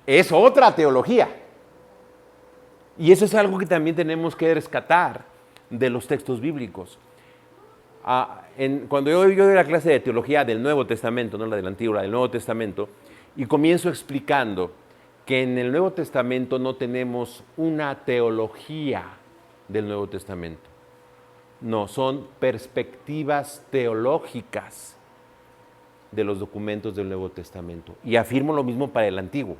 A: es otra teología. Y eso es algo que también tenemos que rescatar de los textos bíblicos. Cuando yo doy la clase de teología del Nuevo Testamento, no la del Antiguo, la del Nuevo Testamento, y comienzo explicando que en el Nuevo Testamento no tenemos una teología del Nuevo Testamento. No, son perspectivas teológicas de los documentos del Nuevo Testamento. Y afirmo lo mismo para el Antiguo.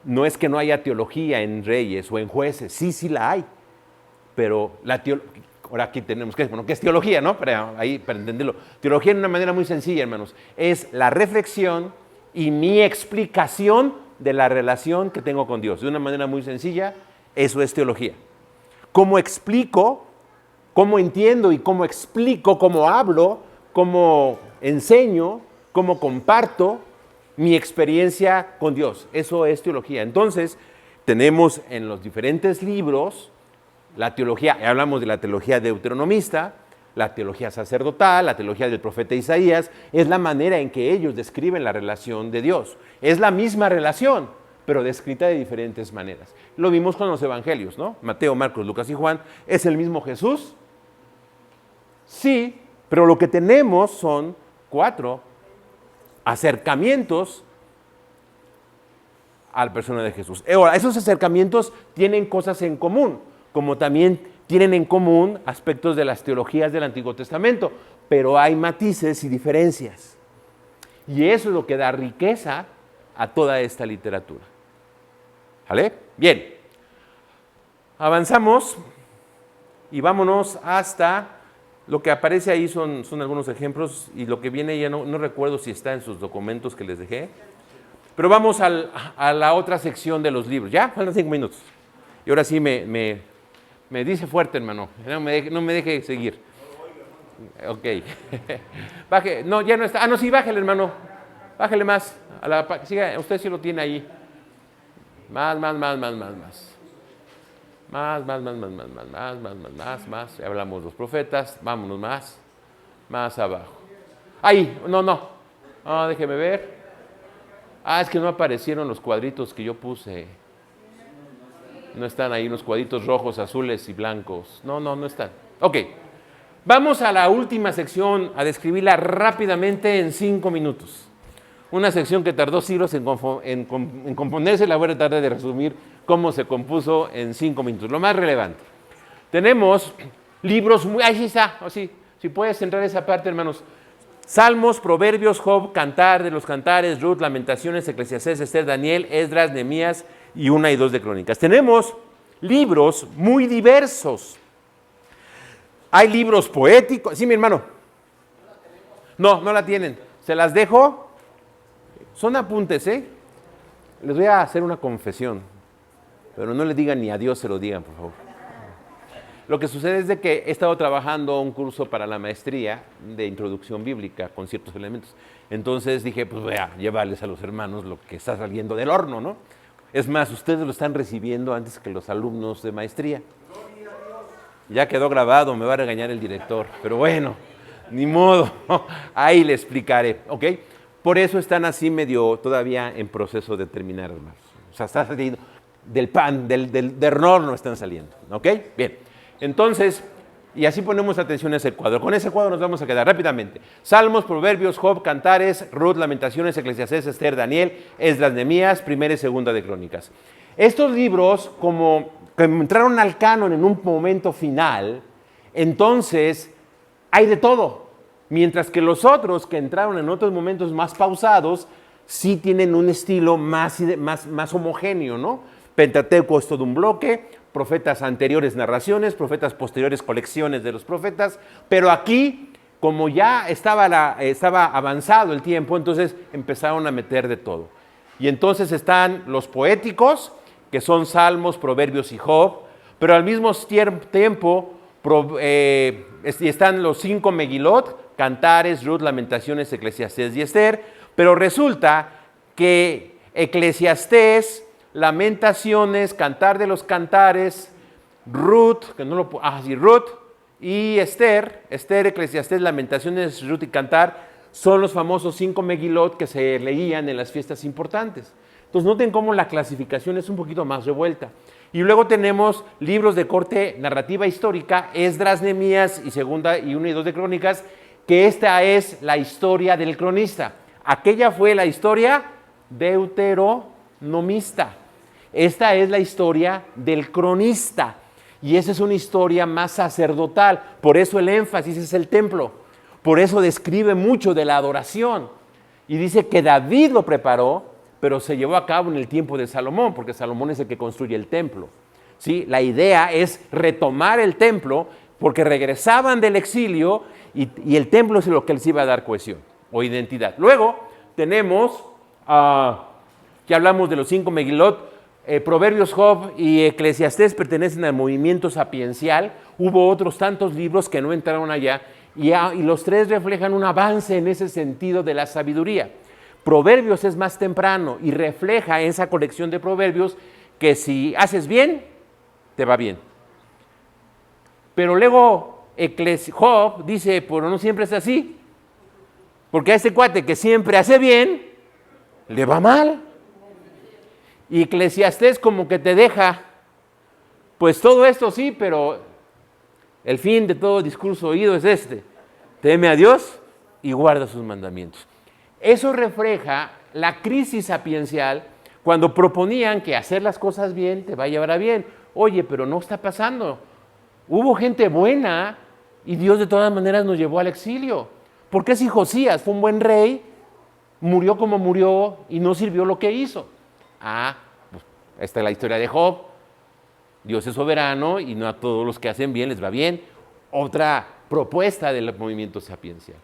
A: No es que no haya teología en Reyes o en Jueces, sí la hay. Pero ahora aquí tenemos ¿qué es teología, no? Para entenderlo. Teología de una manera muy sencilla, hermanos. Es la reflexión y mi explicación de la relación que tengo con Dios. De una manera muy sencilla, eso es teología. ¿Cómo explico? ¿Cómo entiendo y cómo explico, cómo hablo, cómo enseño, cómo comparto mi experiencia con Dios? Eso es teología. Entonces, tenemos en los diferentes libros la teología, hablamos de la teología deuteronomista, la teología sacerdotal, la teología del profeta Isaías, es la manera en que ellos describen la relación de Dios. Es la misma relación, pero descrita de diferentes maneras. Lo vimos con los evangelios, ¿no? Mateo, Marcos, Lucas y Juan. ¿Es el mismo Jesús? Sí, pero lo que tenemos son 4 acercamientos a la persona de Jesús. Ahora, esos acercamientos tienen cosas en común, como también tienen en común aspectos de las teologías del Antiguo Testamento, pero hay matices y diferencias. Y eso es lo que da riqueza a toda esta literatura. ¿Vale? Bien. Avanzamos y vámonos hasta lo que aparece ahí son algunos ejemplos y lo que viene ya no recuerdo si está en sus documentos que les dejé. Pero vamos a la otra sección de los libros. ¿Ya? Faltan 5 minutos. Y ahora sí me dice fuerte, hermano. No me deje seguir. Ok. Baje. No, ya no está. No, sí, bájale, hermano. Bájale más. Siga, usted sí lo tiene ahí. Más. Más. Ya hablamos de los profetas. Vámonos más abajo. Ahí, no, déjeme ver. Es que no aparecieron los cuadritos que yo puse. No están ahí unos cuadritos rojos, azules y blancos. No están. Ok. Vamos a la última sección, a describirla rápidamente en 5 minutos. Una sección que tardó siglos en componerse, la voy a tratar de resumir cómo se compuso en 5 minutos. Lo más relevante. Tenemos libros muy... Ahí está, así. Si puedes entrar esa parte, hermanos. Salmos, Proverbios, Job, Cantar de los Cantares, Ruth, Lamentaciones, Eclesiastés, Esther, Daniel, Esdras, Nehemías y 1 y 2 de Crónicas. Tenemos libros muy diversos. Hay libros poéticos. Sí, mi hermano. No la tienen. Se las dejo. Son apuntes, ¿eh? Les voy a hacer una confesión, pero no le digan ni a Dios se lo digan, por favor. Lo que sucede es de que he estado trabajando un curso para la maestría de introducción bíblica con ciertos elementos. Entonces dije, pues voy a llevarles a los hermanos lo que está saliendo del horno, ¿no? Es más, ustedes lo están recibiendo antes que los alumnos de maestría. Ya quedó grabado, me va a regañar el director, pero bueno, ni modo, ahí le explicaré, ¿ok? Por eso están así medio todavía en proceso de terminar, hermanos. O sea, está saliendo del pan, del horno están saliendo, ¿ok? Bien, entonces, y así ponemos atención a ese cuadro. Con ese cuadro nos vamos a quedar rápidamente. Salmos, Proverbios, Job, Cantares, Ruth, Lamentaciones, Eclesiastés, Esther, Daniel, Esdras, Nehemías, 1 y 2 de Crónicas. Estos libros, como que entraron al canon en un momento final, entonces hay de todo. Mientras que los otros que entraron en otros momentos más pausados, sí tienen un estilo más homogéneo, ¿no? Pentateuco es todo un bloque, profetas anteriores narraciones, profetas posteriores colecciones de los profetas, pero aquí, como ya estaba avanzado el tiempo, entonces empezaron a meter de todo. Y entonces están los poéticos, que son Salmos, Proverbios y Job, pero al mismo tiempo están los 5 Megilot, Cantares, Ruth, Lamentaciones, Eclesiastés y Esther, pero resulta que Eclesiastés, Lamentaciones, Cantar de los Cantares, Ruth, Ruth y Esther, Eclesiastés, Lamentaciones, Ruth y Cantar, son los famosos 5 Megilot que se leían en las fiestas importantes. Entonces noten cómo la clasificación es un poquito más revuelta. Y luego tenemos libros de corte narrativa histórica, Esdras, Nehemías y segunda y 1 y 2 de Crónicas, que esta es la historia del cronista. Aquella fue la historia deuteronomista. Esta es la historia del cronista. Y esa es una historia más sacerdotal. Por eso el énfasis es el templo. Por eso describe mucho de la adoración. Y dice que David lo preparó, pero se llevó a cabo en el tiempo de Salomón, porque Salomón es el que construye el templo. ¿Sí? La idea es retomar el templo, porque regresaban del exilio y el templo es lo que les iba a dar cohesión o identidad. Luego tenemos, ya hablamos de los 5 Megilot, Proverbios, Job y Eclesiastés pertenecen al movimiento sapiencial. Hubo otros tantos libros que no entraron allá y los tres reflejan un avance en ese sentido de la sabiduría. Proverbios es más temprano y refleja esa colección de proverbios que si haces bien, te va bien. Pero luego Job dice, pero no siempre es así, porque a este cuate que siempre hace bien, le va mal. Y Eclesiastés como que te deja, pues todo esto sí, pero el fin de todo discurso oído es este: teme a Dios y guarda sus mandamientos. Eso refleja la crisis sapiencial cuando proponían que hacer las cosas bien te va a llevar a bien. Oye, pero no está pasando. Hubo gente buena y Dios de todas maneras nos llevó al exilio. ¿Por qué si Josías fue un buen rey, murió como murió y no sirvió lo que hizo? Pues esta es la historia de Job. Dios es soberano y no a todos los que hacen bien les va bien. Otra propuesta del movimiento sapiencial.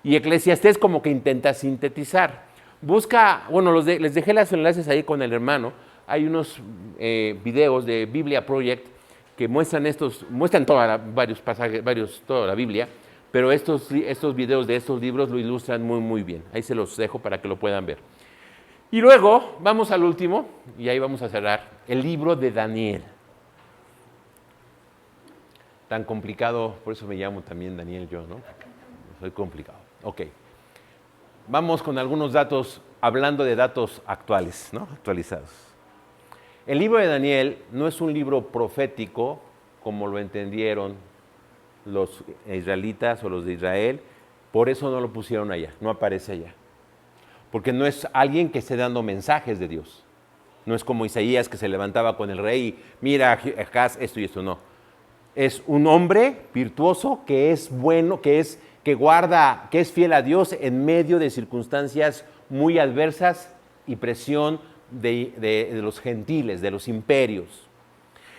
A: Y Eclesiastés como que intenta sintetizar. Busca, bueno, les dejé los enlaces ahí con el hermano. Hay unos videos de Biblia Project que muestran varios pasajes, toda la Biblia, pero estos videos de estos libros lo ilustran muy, muy bien. Ahí se los dejo para que lo puedan ver. Y luego vamos al último, y ahí vamos a cerrar, el libro de Daniel. Tan complicado, por eso me llamo también Daniel yo, ¿no? Soy complicado. Ok. Vamos con algunos datos, hablando de datos actuales, ¿no? Actualizados. El libro de Daniel no es un libro profético, como lo entendieron los israelitas o los de Israel, por eso no lo pusieron allá, no aparece allá. Porque no es alguien que esté dando mensajes de Dios. No es como Isaías que se levantaba con el rey y mira, Acaz, esto y esto, no. Es un hombre virtuoso que es bueno, que es fiel a Dios en medio de circunstancias muy adversas y presión de los gentiles, de los imperios.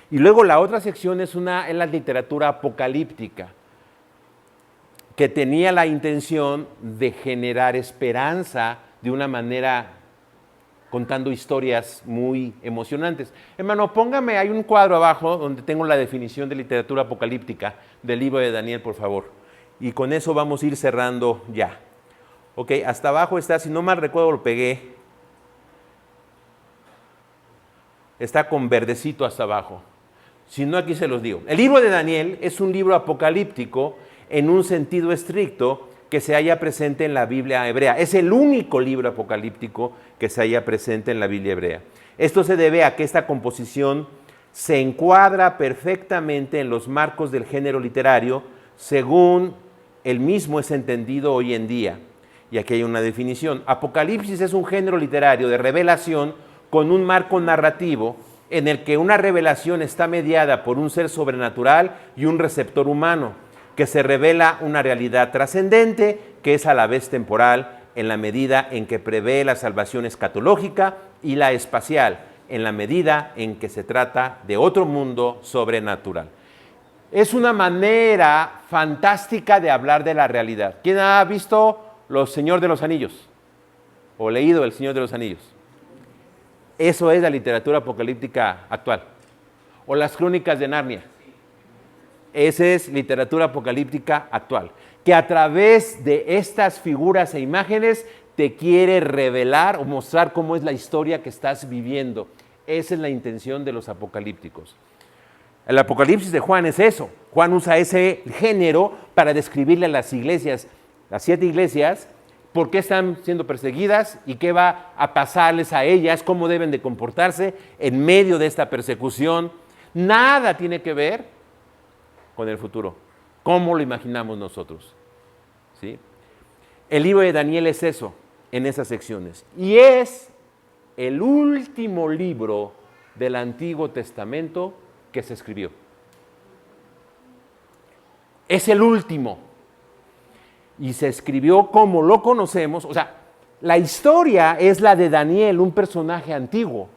A: Y luego la otra sección es la literatura apocalíptica, que tenía la intención de generar esperanza de una manera contando historias muy emocionantes. Hermano, póngame, hay un cuadro abajo donde tengo la definición de literatura apocalíptica del libro de Daniel, por favor. Y con eso vamos a ir cerrando ya. Ok, hasta abajo está, si no mal recuerdo lo pegué. Está con verdecito hasta abajo. Si no, aquí se los digo. El libro de Daniel es un libro apocalíptico en un sentido estricto que se halla presente en la Biblia hebrea. Es el único libro apocalíptico que se halla presente en la Biblia hebrea. Esto se debe a que esta composición se encuadra perfectamente en los marcos del género literario según el mismo es entendido hoy en día. Y aquí hay una definición. Apocalipsis es un género literario de revelación con un marco narrativo en el que una revelación está mediada por un ser sobrenatural y un receptor humano, que se revela una realidad trascendente que es a la vez temporal en la medida en que prevé la salvación escatológica y la espacial en la medida en que se trata de otro mundo sobrenatural. Es una manera fantástica de hablar de la realidad. ¿Quién ha visto Los Señor de los Anillos? ¿O leído El Señor de los Anillos? Eso es la literatura apocalíptica actual. O las Crónicas de Narnia. Esa es literatura apocalíptica actual, que a través de estas figuras e imágenes te quiere revelar o mostrar cómo es la historia que estás viviendo. Esa es la intención de los apocalípticos. El Apocalipsis de Juan es eso. Juan usa ese género para describirle a las iglesias, las 7 iglesias, por qué están siendo perseguidas y qué va a pasarles a ellas, cómo deben de comportarse en medio de esta persecución. Nada tiene que ver con el futuro, cómo lo imaginamos nosotros, ¿sí? El libro de Daniel es eso, en esas secciones. Y es el último libro del Antiguo Testamento que se escribió. Es el último. Y se escribió como lo conocemos. O sea, la historia es la de Daniel, un personaje antiguo,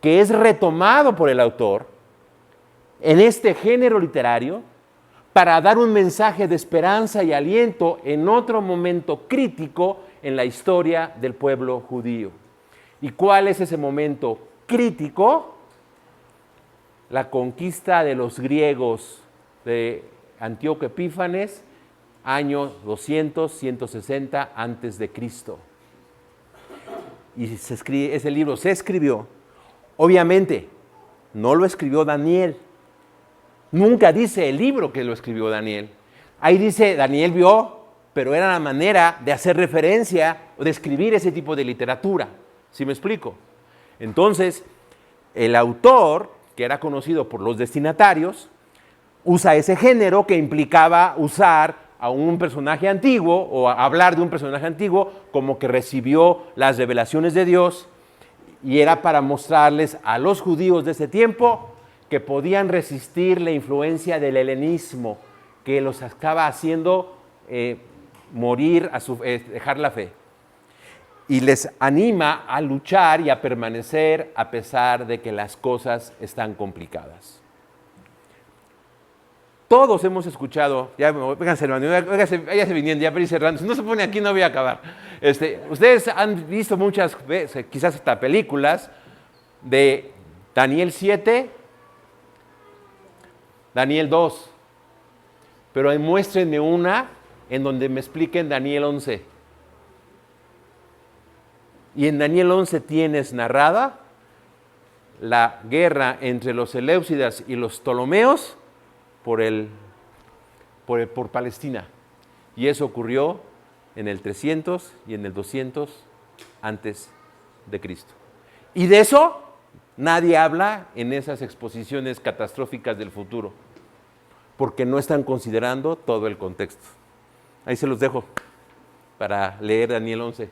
A: que es retomado por el autor en este género literario para dar un mensaje de esperanza y aliento en otro momento crítico en la historia del pueblo judío. ¿Y cuál es ese momento crítico? La conquista de los griegos de Antíoco Epífanes, año 200, 160 antes de Cristo. Y ese libro se escribió. Obviamente, no lo escribió Daniel. Nunca dice el libro que lo escribió Daniel. Ahí dice, Daniel vio, pero era la manera de hacer referencia o de escribir ese tipo de literatura. ¿Sí me explico? Entonces, el autor, que era conocido por los destinatarios, usa ese género que implicaba usar a un personaje antiguo o hablar de un personaje antiguo como que recibió las revelaciones de Dios, y era para mostrarles a los judíos de ese tiempo que podían resistir la influencia del helenismo que los estaba haciendo morir, dejar la fe. Y les anima a luchar y a permanecer a pesar de que las cosas están complicadas. Todos hemos escuchado, ya vénganse hermano, váyase viniendo, ya para ir cerrando, si no se pone aquí no voy a acabar. Ustedes han visto muchas veces, quizás hasta películas, de Daniel 7, Daniel 2, pero muéstrenme una en donde me expliquen Daniel 11. Y en Daniel 11 tienes narrada la guerra entre los Seleucidas y los Ptolomeos por Palestina. Y eso ocurrió en el 300 y en el 200 antes de Cristo. Y de eso nadie habla en esas exposiciones catastróficas del futuro, porque no están considerando todo el contexto. Ahí se los dejo para leer Daniel 11.